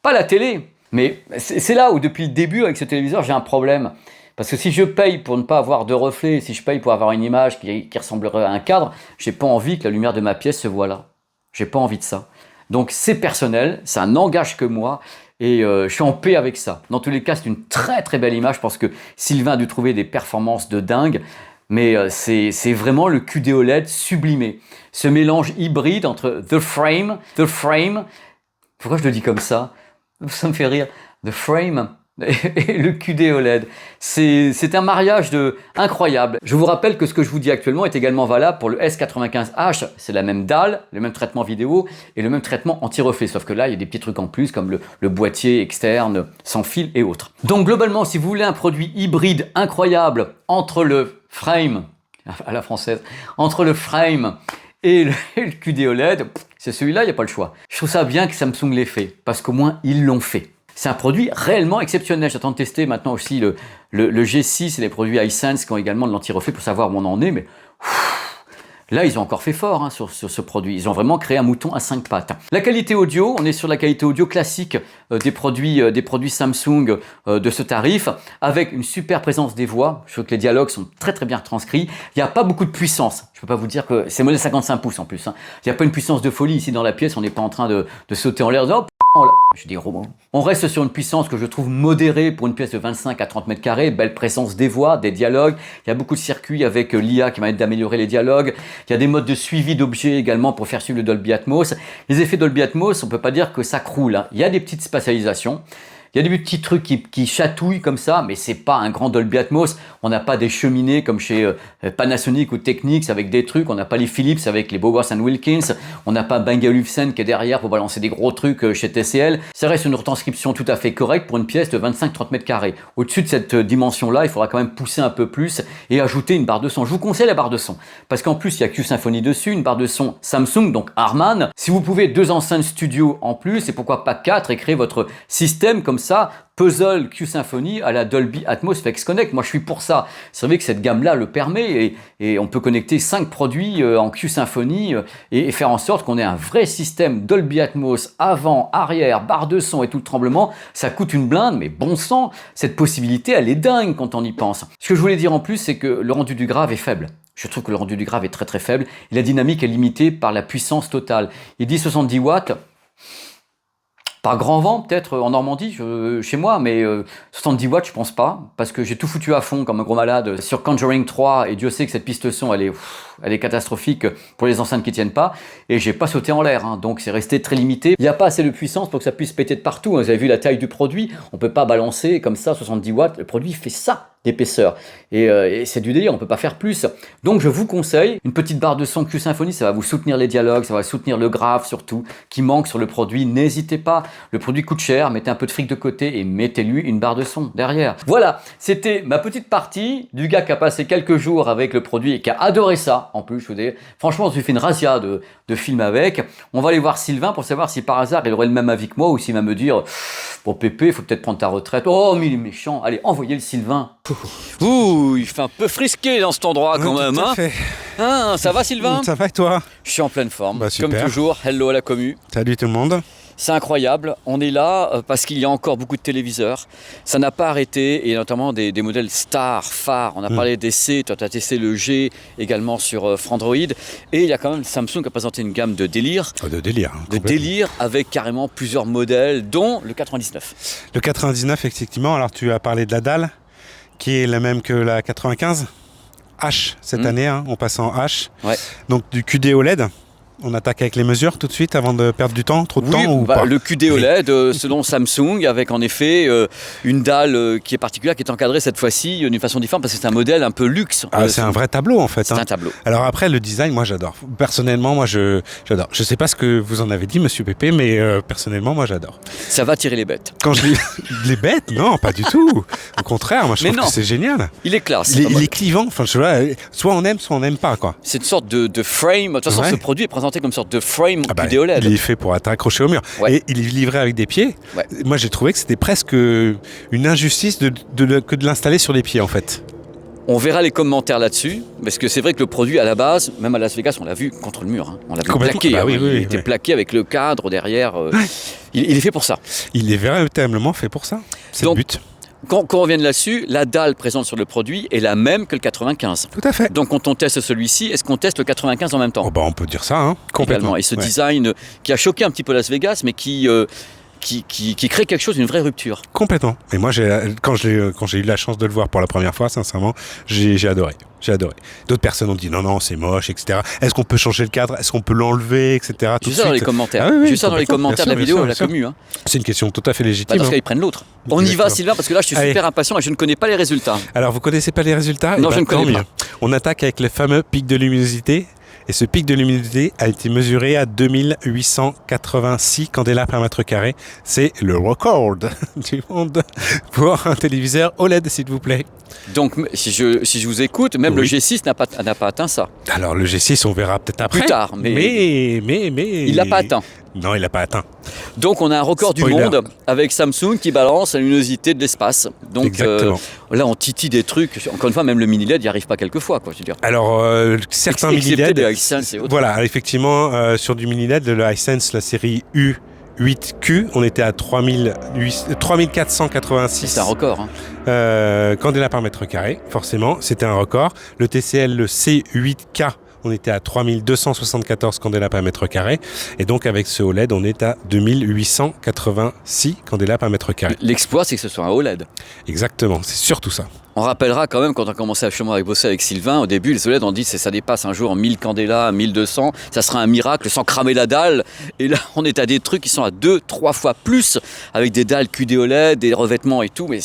Pas la télé. Mais c'est là où, depuis le début, avec ce téléviseur, j'ai un problème. Parce que si je paye pour ne pas avoir de reflet, si je paye pour avoir une image qui ressemblerait à un cadre, j'ai pas envie que la lumière de ma pièce se voie là. J'ai pas envie de ça. Donc c'est personnel, ça n'engage que moi, et je suis en paix avec ça. Dans tous les cas, c'est une très belle image, parce que Sylvain a dû trouver des performances de dingue, mais c'est vraiment le QD OLED sublimé. Ce mélange hybride entre The Frame, pourquoi je le dis comme ça? Ça me fait rire. The Frame et le QD OLED. C'est un mariage incroyable. Je vous rappelle que ce que je vous dis actuellement est également valable pour le S95H. C'est la même dalle, le même traitement vidéo et le même traitement anti-reflet. Sauf que là, il y a des petits trucs en plus comme le boîtier externe, sans fil et autres. Donc globalement, si vous voulez un produit hybride incroyable entre le frame, à la française, entre le frame et le QD OLED, c'est celui-là, il n'y a pas le choix. Je trouve ça bien que Samsung l'ait fait, parce qu'au moins, ils l'ont fait. C'est un produit réellement exceptionnel. J'attends de tester maintenant aussi le G6 et les produits iSense qui ont également de l'anti-reflet pour savoir où on en est. Mais là, ils ont encore fait fort sur ce produit. Ils ont vraiment créé un mouton à 5 pattes. La qualité audio, on est sur la qualité audio classique des produits Samsung de ce tarif, avec une super présence des voix. Je trouve que les dialogues sont très très bien retranscrits. Il n'y a pas beaucoup de puissance. Je ne peux pas vous dire que c'est modèle 55 pouces en plus. Il n'y a pas une puissance de folie ici dans la pièce. On n'est pas en train de sauter en l'air. Je dis gros mots. On reste sur une puissance que je trouve modérée pour une pièce de 25 à 30 mètres carrés. Belle présence des voix, des dialogues. Il y a beaucoup de circuits avec l'IA qui va être d'améliorer les dialogues. Il y a des modes de suivi d'objets également pour faire suivre le Dolby Atmos. Les effets Dolby Atmos, on ne peut pas dire que ça croule. Il y a des petites spatialisations. Il y a des petits trucs qui chatouillent comme ça, mais c'est pas un grand Dolby Atmos. On n'a pas des cheminées comme chez Panasonic ou Technics avec des trucs. On n'a pas les Philips avec les Bowers & Wilkins. On n'a pas Bang & Olufsen qui est derrière pour balancer des gros trucs chez TCL. Ça reste une retranscription tout à fait correcte pour une pièce de 25-30 mètres carrés. Au-dessus de cette dimension-là, il faudra quand même pousser un peu plus et ajouter une barre de son. Je vous conseille la barre de son parce qu'en plus, il y a Q-Symphony dessus, une barre de son Samsung, donc Harman. Si vous pouvez 2 enceintes studio en plus et pourquoi pas 4 et créer votre système comme ça, puzzle Q-Symphony à la Dolby Atmos Flex Connect. Moi, je suis pour ça. C'est vrai que cette gamme-là le permet et on peut connecter 5 produits en Q-Symphony et faire en sorte qu'on ait un vrai système Dolby Atmos avant, arrière, barre de son et tout le tremblement. Ça coûte une blinde, mais bon sang, cette possibilité, elle est dingue quand on y pense. Ce que je voulais dire en plus, c'est que le rendu du grave est faible. Je trouve que le rendu du grave est très très faible et la dynamique est limitée par la puissance totale. Il dit 70 watts. Par grand vent, peut-être en Normandie, chez moi, mais 70 watts, je pense pas, parce que j'ai tout foutu à fond comme un gros malade sur Conjuring 3, et Dieu sait que cette piste son, elle est catastrophique pour les enceintes qui tiennent pas, et j'ai pas sauté en l'air, donc c'est resté très limité. Il n'y a pas assez de puissance pour que ça puisse péter de partout. Vous avez vu la taille du produit, on peut pas balancer comme ça 70 watts, le produit fait ça d'épaisseur, et c'est du délire, on peut pas faire plus. Donc je vous conseille une petite barre de son Q-Symphony, ça va vous soutenir les dialogues, ça va soutenir le grave surtout, qui manque sur le produit. N'hésitez pas, le produit coûte cher, mettez un peu de fric de côté et mettez-lui une barre de son derrière. Voilà, c'était ma petite partie du gars qui a passé quelques jours avec le produit et qui a adoré ça. En plus, je vous dis, franchement, on s'est fait une razzia de films avec. On va aller voir Sylvain pour savoir si par hasard il aurait le même avis que moi ou s'il va me dire bon Pépé, il faut peut-être prendre ta retraite. Oh mais il est méchant, allez, envoyez le Sylvain. Ouh, il fait un peu frisqué dans cet endroit quand même. Tout à fait. Hein, ça va Sylvain? Ça va et toi? Je suis en pleine forme, Super. comme toujours. Hello à la commu. Salut tout le monde. C'est incroyable, on est là parce qu'il y a encore beaucoup de téléviseurs, ça n'a pas arrêté, et notamment des modèles stars, phares. On a parlé des C, toi tu as testé le G également sur Frandroid, et il y a quand même Samsung qui a présenté une gamme de délire. De délire. De délire avec carrément plusieurs modèles, dont le 99. Le 99, effectivement, alors tu as parlé de la dalle, qui est la même que la 95. H cette année, on passe en H. Ouais. Donc du QD OLED. On attaque avec les mesures tout de suite avant de perdre du temps, trop de temps ou pas? Le QD OLED, selon Samsung, avec en effet une dalle qui est particulière, qui est encadrée cette fois-ci d'une façon différente, parce que c'est un modèle un peu luxe. C'est un vrai tableau en fait. C'est un tableau. Alors après, le design, moi j'adore. Personnellement, moi j'adore. Je sais pas ce que vous en avez dit, monsieur Pépé, mais personnellement, moi j'adore. Ça va tirer les bêtes. Quand je lis les bêtes, non, pas du tout. Au contraire, moi je trouve que c'est génial. Il est classe. Il est clivant. Enfin, soit on aime, soit on n'aime pas, quoi. C'est une sorte de frame. De toute façon, ce produit est présenté comme une sorte de frame QD OLED. Il est fait pour être accroché au mur. Ouais. Et il est livré avec des pieds. Ouais. Moi, j'ai trouvé que c'était presque une injustice que de l'installer sur les pieds, en fait. On verra les commentaires là-dessus, parce que c'est vrai que le produit, à la base, même à Las Vegas, on l'a vu contre le mur. On l'a vu plaqué. Il était plaqué avec le cadre derrière. Il est fait pour ça. Il est véritablement fait pour ça. C'est le but. Quand on revient là-dessus, la dalle présente sur le produit est la même que le 95. Tout à fait. Donc quand on teste celui-ci, est-ce qu'on teste le 95 en même temps? On peut dire ça, complètement. Et ce design qui a choqué un petit peu Las Vegas, mais qui qui crée quelque chose, une vraie rupture. Complètement. Et moi, quand j'ai eu la chance de le voir pour la première fois, sincèrement, j'ai adoré. J'ai adoré. D'autres personnes ont dit non, c'est moche, etc. Est-ce qu'on peut changer le cadre? Est-ce qu'on peut l'enlever, etc. J'ai ça dans les commentaires. J'ai ça dans les commentaires de la vidéo, la commu. Hein. C'est une question tout à fait légitime. Parce qu'ils prennent l'autre. On y va, Sylvain, parce que là, je suis super impatient et je ne connais pas les résultats. Alors, vous connaissez pas les résultats? Non, je ne connais pas. On attaque avec le fameux pic de luminosité. Et ce pic de luminosité a été mesuré à 2886 candélabres par mètre carré. C'est le record du monde pour un téléviseur OLED, s'il vous plaît. Donc, si je vous écoute, même le G6 n'a pas atteint ça. Alors, le G6, on verra peut-être après. Plus tard, mais il l'a pas atteint. Non, il l'a pas atteint. Donc, on a un record du monde avec Samsung qui balance la luminosité de l'espace. Donc, là, on titille des trucs. Encore une fois, même le mini LED n'y arrive pas quelquefois, quoi, je veux dire. Alors, certains mini LED. De Hisense et autres. Voilà, effectivement, sur du mini LED, le Hisense, la série U8Q, on était à 3486. C'est un record. Hein. Candélabres par mètre carré, forcément, c'était un record. Le TCL, le C8K, on était à 3274 candélabres par mètre carré. Et donc, avec ce OLED, on est à 2886 candélabres par mètre carré. L'exploit, c'est que ce soit un OLED. Exactement, c'est surtout ça. On rappellera quand même, quand on a commencé à bosser avec Sylvain, au début, les OLED, on dit que ça dépasse un jour 1000 candélabres, 1200, ça sera un miracle sans cramer la dalle. Et là, on est à des trucs qui sont à 2-3 fois plus, avec des dalles QD OLED, des revêtements et tout, mais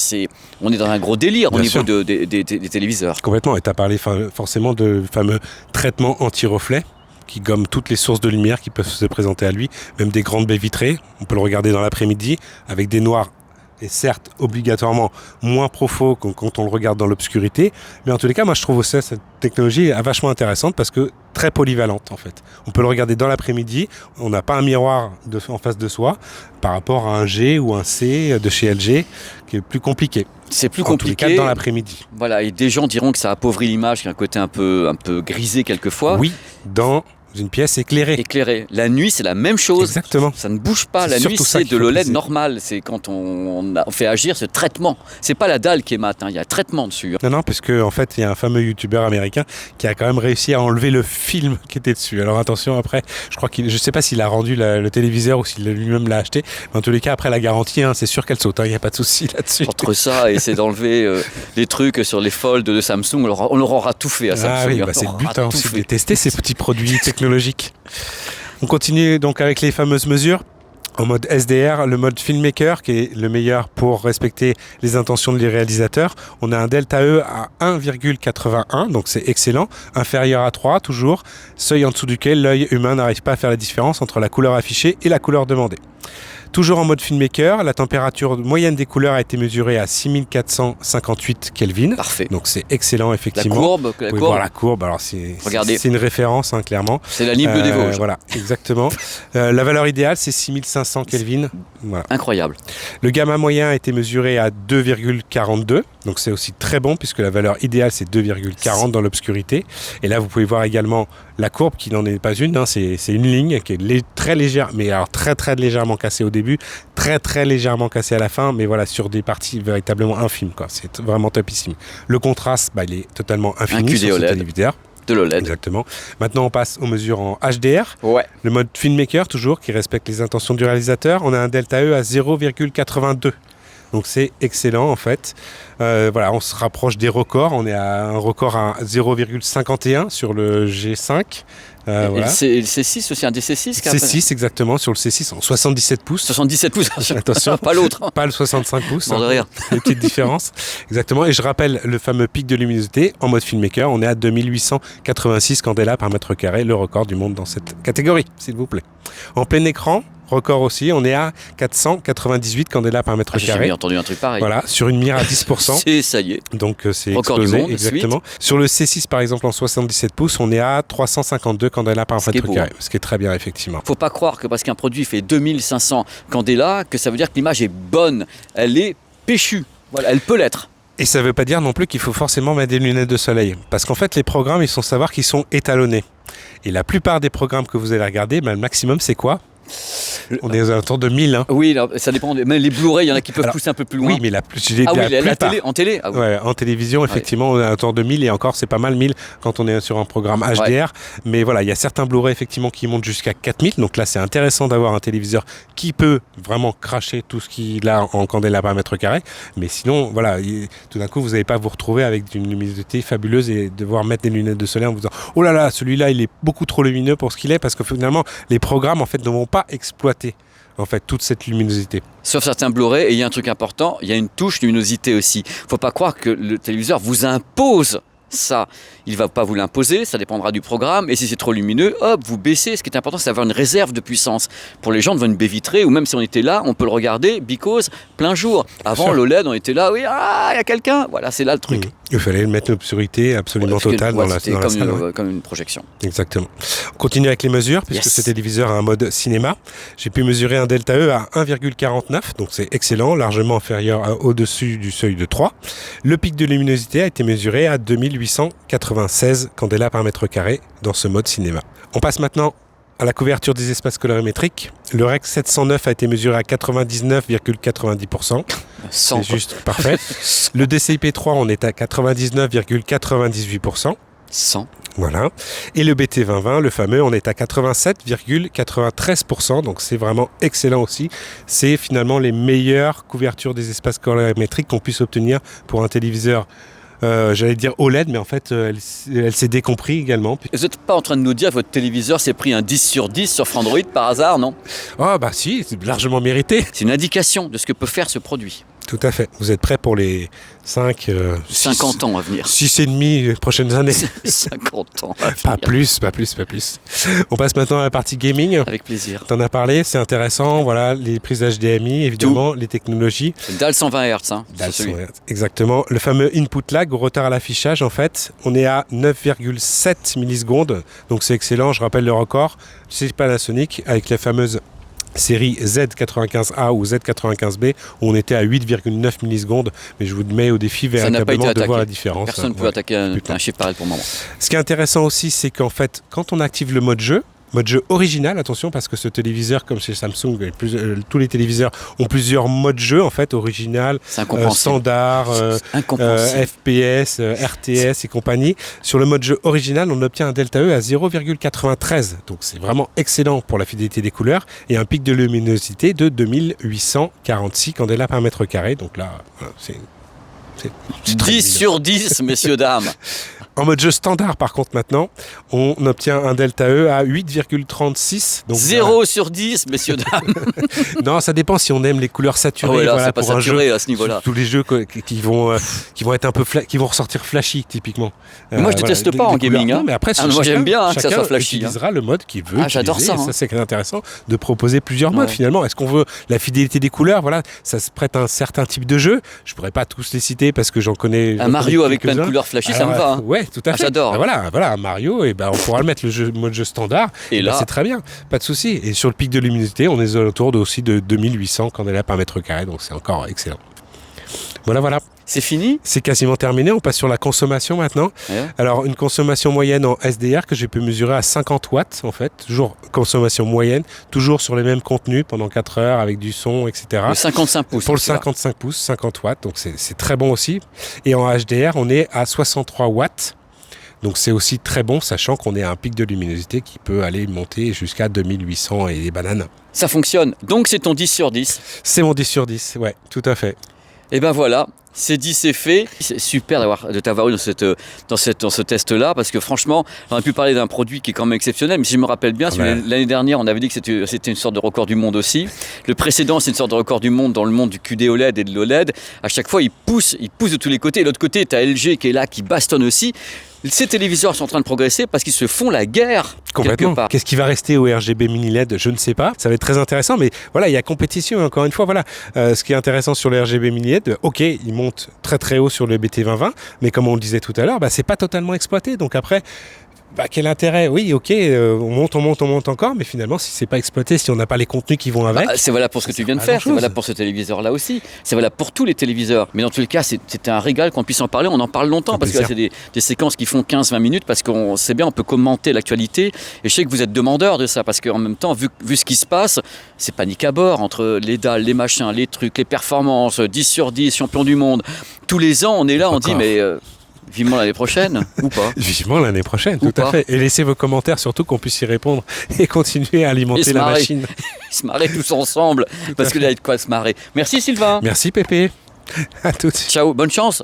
on est dans un gros délire au niveau des téléviseurs. Complètement, et tu as parlé forcément de fameux traitements anti-reflet qui gomment toutes les sources de lumière qui peuvent se présenter à lui, même des grandes baies vitrées. On peut le regarder dans l'après-midi avec des noirs. Et certes, obligatoirement moins profond que quand on le regarde dans l'obscurité. Mais en tous les cas, moi, je trouve aussi cette technologie vachement intéressante parce que très polyvalente, en fait. On peut le regarder dans l'après-midi. On n'a pas un miroir en face de soi par rapport à un G ou un C de chez LG qui est plus compliqué. C'est plus compliqué. En tous les cas, dans l'après-midi. Voilà, et des gens diront que ça appauvrit l'image, qu'il y a un côté un peu grisé quelquefois. Oui, dans une pièce éclairée. La nuit, c'est la même chose. Exactement. Ça ne bouge pas. La nuit, c'est de l'OLED normal. C'est quand on fait agir ce traitement. C'est pas la dalle qui est mat. Il y a un traitement dessus. Non, parce qu'en fait, il y a un fameux youtubeur américain qui a quand même réussi à enlever le film qui était dessus. Alors attention, après, je sais pas s'il a rendu le téléviseur ou s'il lui-même l'a acheté. Mais en tous les cas, après la garantie, c'est sûr qu'elle saute. Il n'y a pas de souci là-dessus. Entre ça et essayer d'enlever les trucs sur les folds de Samsung, on leur aura tout fait à Samsung. Ah oui, c'est le but, c'est de tester ces petits produits technologiques. On continue donc avec les fameuses mesures. En mode SDR, le mode filmmaker qui est le meilleur pour respecter les intentions des réalisateurs. On a un delta E à 1,81, donc c'est excellent. Inférieur à 3 toujours, seuil en dessous duquel l'œil humain n'arrive pas à faire la différence entre la couleur affichée et la couleur demandée. Toujours en mode filmmaker, la température moyenne des couleurs a été mesurée à 6458 Kelvin. Parfait. Donc c'est excellent, effectivement. Vous pouvez voir la courbe. Alors c'est une référence, clairement. C'est la Nible des Vosges. Voilà, exactement. La valeur idéale, c'est 6500 Kelvin. Voilà. Incroyable. Le gamma moyen a été mesuré à 2,42. Donc c'est aussi très bon puisque la valeur idéale, c'est 2,40 dans l'obscurité. Et là, vous pouvez voir également la courbe qui n'en est pas une. C'est une ligne qui est très légère, mais alors très très légèrement cassée au début, très très légèrement cassée à la fin, mais voilà, sur des parties véritablement infimes, quoi. C'est vraiment topissime. Le contraste, il est totalement infini sur ce téléviseur. De l'OLED. Exactement. Maintenant, on passe aux mesures en HDR. Ouais. Le mode filmmaker, toujours, qui respecte les intentions du réalisateur. On a un delta E à 0,82. Donc c'est excellent en fait. Voilà, on se rapproche des records. On est à un record à 0,51 sur le G5. Voilà. Le C6 aussi, un des C6 C6 exactement, sur le C6 en 77 pouces. 77 pouces, attention. Pas l'autre. Pas le 65 pouces. Bon, de rire. Une petite différence. Exactement. Et je rappelle le fameux pic de luminosité en mode filmmaker. On est à 2886 candélabres par mètre carré, le record du monde dans cette catégorie, s'il vous plaît. En plein écran, record aussi, on est à 498 candélabres par mètre carré. J'ai entendu un truc pareil. Voilà, sur une mire à 10%. Ça y est. Donc c'est record explosé, du monde, exactement. Suite. Sur le C6 par exemple en 77 pouces, on est à 352 candélabres par mètre carré, ce qui est très bien effectivement. Faut pas croire que parce qu'un produit fait 2500 candélabres, que ça veut dire que l'image est bonne. Elle est péchue. Voilà, elle peut l'être. Et ça ne veut pas dire non plus qu'il faut forcément mettre des lunettes de soleil. Parce qu'en fait, les programmes, ils sont savoir qu'ils sont étalonnés. Et la plupart des programmes que vous allez regarder, le maximum, c'est quoi ? On est aux alentours de 1000. Hein. Oui, alors, ça dépend. Même les Blu-ray, il y en a qui peuvent pousser un peu plus loin. Oui, mais la télé, en télé oui. Ouais, en télévision, effectivement, on est autour de 1000 et encore, c'est pas mal 1000 quand on est sur un programme HDR. Ouais. Mais voilà, il y a certains Blu-ray effectivement qui montent jusqu'à 4000. Donc là, c'est intéressant d'avoir un téléviseur qui peut vraiment cracher tout ce qu'il a en candela par mètre carré. Mais sinon, voilà, tout d'un coup, vous n'allez pas vous retrouver avec une luminosité fabuleuse et devoir mettre des lunettes de soleil en vous disant oh là là, celui-là, il est beaucoup trop lumineux pour ce qu'il est, parce que finalement, les programmes en fait ne vont pas exploiter en fait toute cette luminosité. Sauf certains Blu-ray, et il y a un truc important, il y a une touche luminosité aussi. Faut pas croire que le téléviseur vous impose ça. Il ne va pas vous l'imposer, ça dépendra du programme, et si c'est trop lumineux, hop, vous baissez. Ce qui est important, c'est d'avoir une réserve de puissance. Pour les gens devant une baie vitrée, ou même si on était là, on peut le regarder, because, plein jour. Avant, l'OLED, on était là, oui, il y a quelqu'un. Voilà, c'est là le truc. Il fallait mettre l'obscurité absolument totale dans la salle. Comme une projection. Exactement. On continue avec les mesures, puisque ce téléviseur a un mode cinéma. J'ai pu mesurer un delta E à 1,49, donc c'est excellent, largement inférieur au-dessus du seuil de 3. Le pic de luminosité a été mesuré à 2896 candela par mètre carré dans ce mode cinéma. On passe maintenant à la couverture des espaces colorimétriques. Le REC 709 a été mesuré à 99,90%. C'est juste parfait. Le DCI-P3, on est à 99,98%. 100. Voilà. Et le BT 2020, le fameux, on est à 87,93%. Donc c'est vraiment excellent aussi. C'est finalement les meilleures couvertures des espaces colorimétriques qu'on puisse obtenir pour un téléviseur. J'allais dire OLED, mais en fait, elle s'est décompris également. Vous n'êtes pas en train de nous dire que votre téléviseur s'est pris un 10 sur 10 sur Frandroid par hasard, non? Ah bah si, c'est largement mérité. C'est une indication de ce que peut faire ce produit. Tout à fait. Vous êtes prêts pour les 50 ans à venir. 6,5 prochaines années. 50 ans à venir. Pas plus. On passe maintenant à la partie gaming. Avec plaisir. T'en as parlé, c'est intéressant. Voilà, les prises HDMI, évidemment, les technologies. DAL 120 Hz. DAL 120 Hz, exactement. Le fameux input lag, retard à l'affichage, en fait. On est à 9,7 millisecondes. Donc c'est excellent. Je rappelle le record. C'est Panasonic avec la fameuse série Z95A ou Z95B où on était à 8,9 millisecondes, mais je vous mets au défi véritablement de voir la différence. Personne ne peut attaquer un chiffre pareil pour le moment. Ce qui est intéressant aussi, c'est qu'en fait, quand on active le mode jeu original, attention, parce que ce téléviseur, comme chez Samsung, tous les téléviseurs ont plusieurs modes jeu, en fait, original, standard, FPS, RTS et compagnie. Sur le mode jeu original, on obtient un delta E à 0,93. Donc c'est vraiment excellent pour la fidélité des couleurs et un pic de luminosité de 2846 candela par mètre carré. Donc là, voilà, c'est 10 sur 10, messieurs, dames. En mode jeu standard, par contre, maintenant, on obtient un delta E à 8,36. Donc 0 sur 10, messieurs, dames. Non, ça dépend si on aime les couleurs saturées. Oh là, voilà, c'est pas pour saturé un jeu, à ce niveau-là. Tous les jeux qui vont être un peu qui vont ressortir flashy, typiquement. Moi, je déteste pas en gaming. Non, mais après, moi, j'aime bien que ça soit flashy. Utilisera le mode qu'il veut. J'adore ça. Ça, c'est intéressant de proposer plusieurs modes, finalement. Est-ce qu'on veut la fidélité des couleurs? Voilà, ça se prête à un certain type de jeu. Je pourrais pas tous les citer parce que j'en connais. Un Mario avec plein de couleurs flashy, ça me va. Ouais, tout à fait. J'adore. Voilà, un Mario, et on pourra le mettre mode jeu standard. Et là, c'est très bien, pas de souci. Et sur le pic de luminosité, on est autour aussi de 2800 candela par mètre carré, donc c'est encore excellent. Voilà. C'est fini? C'est quasiment terminé. On passe sur la consommation maintenant. Ouais. Alors, une consommation moyenne en SDR que j'ai pu mesurer à 50 watts, en fait. Toujours consommation moyenne, toujours sur les mêmes contenus pendant 4 heures avec du son, etc. Le 55 pouces. Pour le 55 pouces, 50 watts. Donc, c'est très bon aussi. Et en HDR, on est à 63 watts. Donc c'est aussi très bon, sachant qu'on est à un pic de luminosité qui peut aller monter jusqu'à 2800 et des bananes. Ça fonctionne. Donc c'est ton 10 sur 10. C'est mon 10 sur 10, ouais, tout à fait. Et ben voilà, c'est dit, c'est fait. C'est super de t'avoir eu dans ce test-là, parce que franchement, on a pu parler d'un produit qui est quand même exceptionnel, mais si je me rappelle bien, l'année dernière, on avait dit que c'était une sorte de record du monde aussi. Le précédent, c'est une sorte de record du monde dans le monde du QD OLED et de l'OLED. À chaque fois, il pousse de tous les côtés. Et de l'autre côté, tu as LG qui est là, qui bastonne aussi. Ces téléviseurs sont en train de progresser parce qu'ils se font la guerre. Complètement. Qu'est-ce qui va rester au RGB mini LED? Je ne sais pas. Ça va être très intéressant, mais voilà, il y a compétition. Encore une fois, voilà. Ce qui est intéressant sur le RGB mini LED, ok, il monte très très haut sur le BT 2020, mais comme on le disait tout à l'heure, c'est pas totalement exploité. Donc après, Quel intérêt? Oui, ok, on monte encore, mais finalement, si c'est pas exploité, si on n'a pas les contenus qui vont avec... C'est valable pour ce que tu viens de faire, c'est valable pour ce téléviseur-là aussi, c'est valable pour tous les téléviseurs. Mais dans tous les cas, c'était un régal qu'on puisse en parler, on en parle longtemps, parce que là, c'est des séquences qui font 15-20 minutes, parce qu'on sait bien, on peut commenter l'actualité, et je sais que vous êtes demandeur de ça, parce qu'en même temps, vu ce qui se passe, c'est panique à bord, entre les dalles, les machins, les trucs, les performances, 10 sur 10, champion du monde. Tous les ans, on est là, on dit, mais... vivement l'année prochaine, ou pas? Vivement l'année prochaine, tout à fait. Et laissez vos commentaires, surtout qu'on puisse y répondre et continuer à alimenter la machine. Se marrer tous ensemble, parce qu'il y a de quoi se marrer. Merci Sylvain. Merci Pépé. À toutes. Ciao, bonne chance.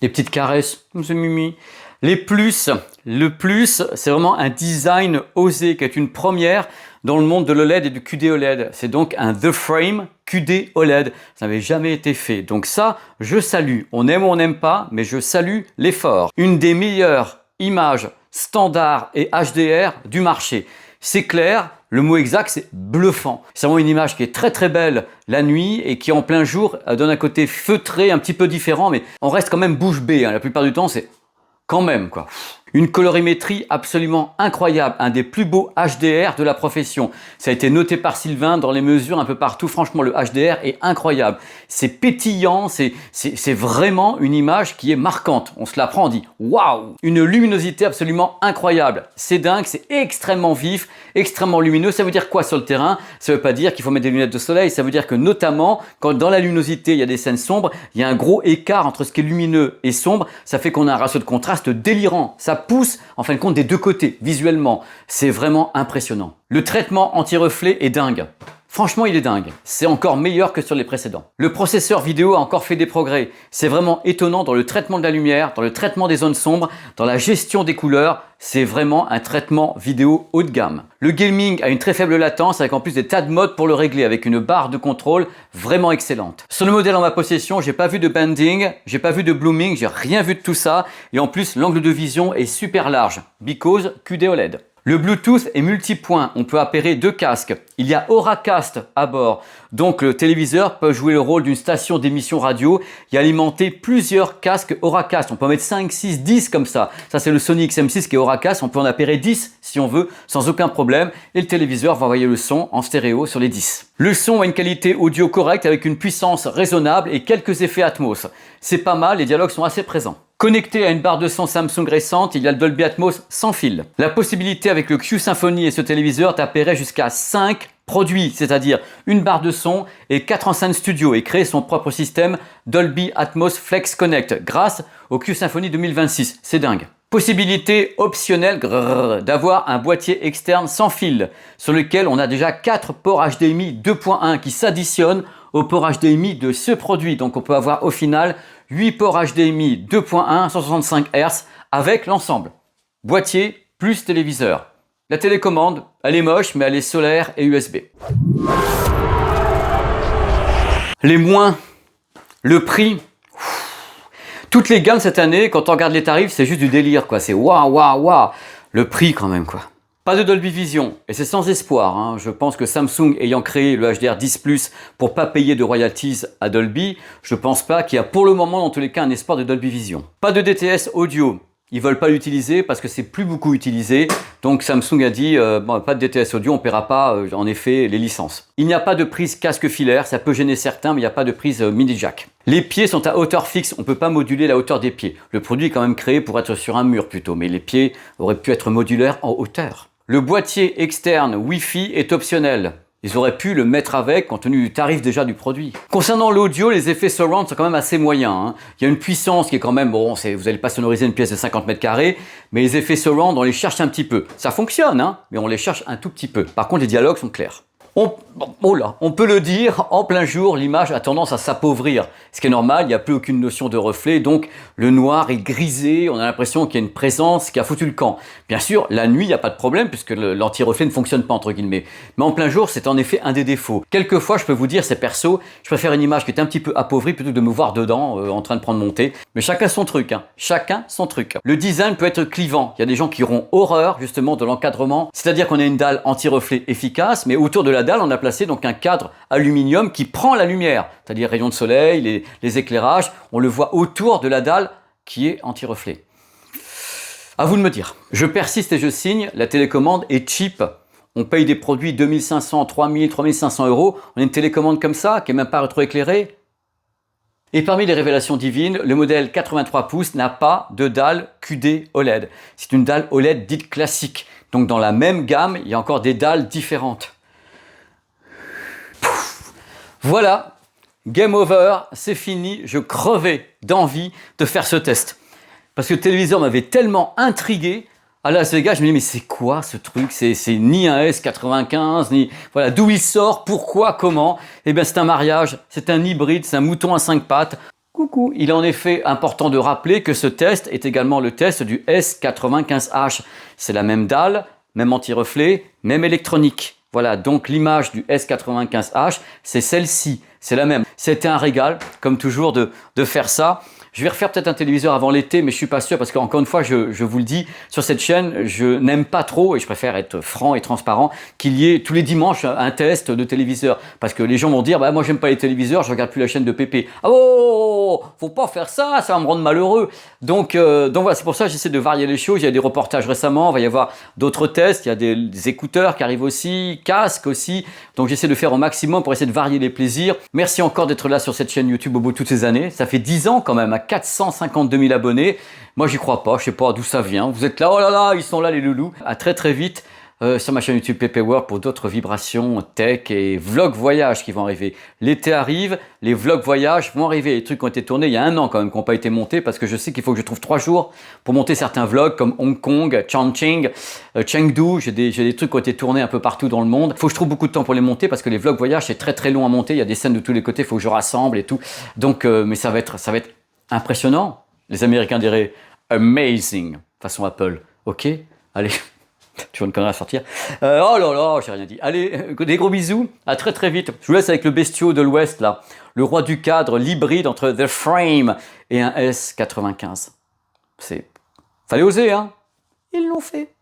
Les petites caresses, c'est Mimi. Le plus, c'est vraiment un design osé qui est une première dans le monde de l'OLED et du QD OLED. C'est donc un The Frame QD OLED. Ça n'avait jamais été fait. Donc ça, je salue. On aime ou on n'aime pas, mais je salue l'effort. Une des meilleures images standard et HDR du marché. C'est clair, le mot exact c'est bluffant. C'est vraiment une image qui est très très belle la nuit et qui en plein jour donne un côté feutré, un petit peu différent, mais on reste quand même bouche bée. La plupart du temps c'est quand même quoi. Une colorimétrie absolument incroyable, un des plus beaux HDR de la profession. Ça a été noté par Sylvain dans les mesures un peu partout. Franchement, le HDR est incroyable. C'est pétillant, c'est vraiment une image qui est marquante. On se la prend, on dit waouh! Une luminosité absolument incroyable. C'est dingue, c'est extrêmement vif, extrêmement lumineux. Ça veut dire quoi sur le terrain? Ça veut pas dire qu'il faut mettre des lunettes de soleil. Ça veut dire que notamment, quand dans la luminosité, il y a des scènes sombres, il y a un gros écart entre ce qui est lumineux et sombre. Ça fait qu'on a un ratio de contraste délirant. Ça pousse en fin de compte des deux côtés visuellement, c'est vraiment impressionnant. Le traitement anti-reflet est dingue. Franchement, il est dingue. C'est encore meilleur que sur les précédents. Le processeur vidéo a encore fait des progrès. C'est vraiment étonnant dans le traitement de la lumière, dans le traitement des zones sombres, dans la gestion des couleurs. C'est vraiment un traitement vidéo haut de gamme. Le gaming a une très faible latence avec en plus des tas de modes pour le régler avec une barre de contrôle vraiment excellente. Sur le modèle en ma possession, j'ai pas vu de banding, j'ai pas vu de blooming, j'ai rien vu de tout ça. Et en plus, l'angle de vision est super large. Because QD OLED. Le Bluetooth est multipoint, on peut appairer deux casques. Il y a Auracast à bord, donc le téléviseur peut jouer le rôle d'une station d'émission radio et alimenter plusieurs casques Auracast. On peut en mettre 5, 6, 10 comme ça. Ça c'est le Sony XM6 qui est Auracast, on peut en appairer 10 si on veut, sans aucun problème. Et le téléviseur va envoyer le son en stéréo sur les 10. Le son a une qualité audio correcte avec une puissance raisonnable et quelques effets Atmos. C'est pas mal, les dialogues sont assez présents. Connecté à une barre de son Samsung récente, il y a le Dolby Atmos sans fil. La possibilité avec le Q Symphony et ce téléviseur d'appairer jusqu'à 5 produits, c'est-à-dire une barre de son et 4 enceintes studio et créer son propre système Dolby Atmos Flex Connect grâce au Q Symphony 2026. C'est dingue. Possibilité optionnelle d'avoir un boîtier externe sans fil sur lequel on a déjà 4 ports HDMI 2.1 qui s'additionnent au port HDMI de ce produit. Donc on peut avoir au final 8 ports HDMI 2.1 165 Hz avec l'ensemble. Boîtier plus téléviseur. La télécommande, elle est moche mais elle est solaire et USB. Les moins, le prix. Toutes les gammes cette année, quand on regarde les tarifs, c'est juste du délire quoi. C'est waouh waouh waouh. Le prix quand même quoi. Pas de Dolby Vision, et c'est sans espoir. Hein. Je pense que Samsung ayant créé le HDR 10+ pour pas payer de royalties à Dolby, je pense pas qu'il y a pour le moment dans tous les cas un espoir de Dolby Vision. Pas de DTS audio. Ils veulent pas l'utiliser parce que c'est plus beaucoup utilisé. Donc Samsung a dit bon, pas de DTS audio, on paiera pas en effet les licences. Il n'y a pas de prise casque filaire, ça peut gêner certains, mais il n'y a pas de prise mini jack. Les pieds sont à hauteur fixe, on peut pas moduler la hauteur des pieds. Le produit est quand même créé pour être sur un mur plutôt, mais les pieds auraient pu être modulaires en hauteur. Le boîtier externe Wi-Fi est optionnel. Ils auraient pu le mettre avec compte tenu du tarif déjà du produit. Concernant l'audio, les effets surround sont quand même assez moyens. Hein. Il y a une puissance qui est quand même, bon, vous n'allez pas sonoriser une pièce de 50 mètres carrés, mais les effets surround, on les cherche un petit peu. Ça fonctionne, hein, mais on les cherche un tout petit peu. Par contre, les dialogues sont clairs. On peut le dire, en plein jour, l'image a tendance à s'appauvrir. Ce qui est normal, il n'y a plus aucune notion de reflet, donc le noir est grisé, on a l'impression qu'il y a une présence qui a foutu le camp. Bien sûr, la nuit, il n'y a pas de problème, puisque l'anti-reflet ne fonctionne pas, entre guillemets. Mais en plein jour, c'est en effet un des défauts. Quelquefois, je peux vous dire, c'est perso, je préfère une image qui est un petit peu appauvrie plutôt que de me voir dedans, en train de prendre mon thé. Mais chacun son truc, hein. Chacun son truc. Le design peut être clivant. Il y a des gens qui auront horreur, justement, de l'encadrement. C'est-à-dire qu'on a une dalle anti-reflet efficace, mais autour de la dalle, on a placé donc un cadre aluminium qui prend la lumière, c'est-à-dire rayons de soleil, les éclairages, on le voit autour de la dalle qui est anti-reflet. À vous de me dire. Je persiste et je signe, la télécommande est cheap. On paye des produits 2500, 3000, 3500 €. On a une télécommande comme ça, qui n'est même pas rétroéclairée. Et parmi les révélations divines, le modèle 83 pouces n'a pas de dalle QD OLED. C'est une dalle OLED dite classique. Donc dans la même gamme, il y a encore des dalles différentes. Pouf. Voilà, game over, c'est fini. Je crevais d'envie de faire ce test. Parce que le téléviseur m'avait tellement intrigué. À Las Vegas, je me dis, mais c'est quoi ce truc? C'est ni un S95, ni... Voilà, d'où il sort, pourquoi, comment? Eh bien, c'est un mariage, c'est un hybride, c'est un mouton à 5 pattes. Coucou. Il est en effet important de rappeler que ce test est également le test du S95H. C'est la même dalle, même anti-reflet, même électronique. Voilà, donc l'image du S95H, c'est celle-ci, c'est la même. C'était un régal, comme toujours, de faire ça. Je vais refaire peut-être un téléviseur avant l'été, mais je suis pas sûr parce qu'encore une fois, je vous le dis, sur cette chaîne, je n'aime pas trop, et je préfère être franc et transparent, qu'il y ait tous les dimanches un test de téléviseur. Parce que les gens vont dire, bah moi j'aime pas les téléviseurs, je regarde plus la chaîne de Pépé. Ah oh, faut pas faire ça, ça va me rendre malheureux. Donc voilà, c'est pour ça que j'essaie de varier les choses. Il y a des reportages récemment, il va y avoir d'autres tests, il y a des écouteurs qui arrivent aussi, casques aussi. Donc j'essaie de faire au maximum pour essayer de varier les plaisirs. Merci encore d'être là sur cette chaîne YouTube au bout de toutes ces années. Ça fait 10 ans quand même, à 452 000 abonnés. Moi, j'y crois pas. Je sais pas d'où ça vient. Vous êtes là, oh là là, ils sont là les loulous. À très très vite sur ma chaîne YouTube PP World pour d'autres vibrations tech et vlog voyage qui vont arriver. L'été arrive, les vlogs voyage vont arriver. Les trucs qui ont été tournés il y a un an quand même, qui n'ont pas été montés parce que je sais qu'il faut que je trouve 3 jours pour monter certains vlogs comme Hong Kong, Chongqing, Chengdu. J'ai des trucs qui ont été tournés un peu partout dans le monde. Il faut que je trouve beaucoup de temps pour les monter parce que les vlogs voyage c'est très très long à monter. Il y a des scènes de tous les côtés, il faut que je rassemble et tout. Donc, mais ça va être impressionnant. Les Américains diraient amazing façon Apple. Ok, allez. Tu vois une connerie à sortir. Oh là là, j'ai rien dit. Allez, des gros bisous. À très très vite. Je vous laisse avec le bestiau de l'Ouest là. Le roi du cadre, l'hybride entre The Frame et un S95. Fallait oser, hein. Ils l'ont fait.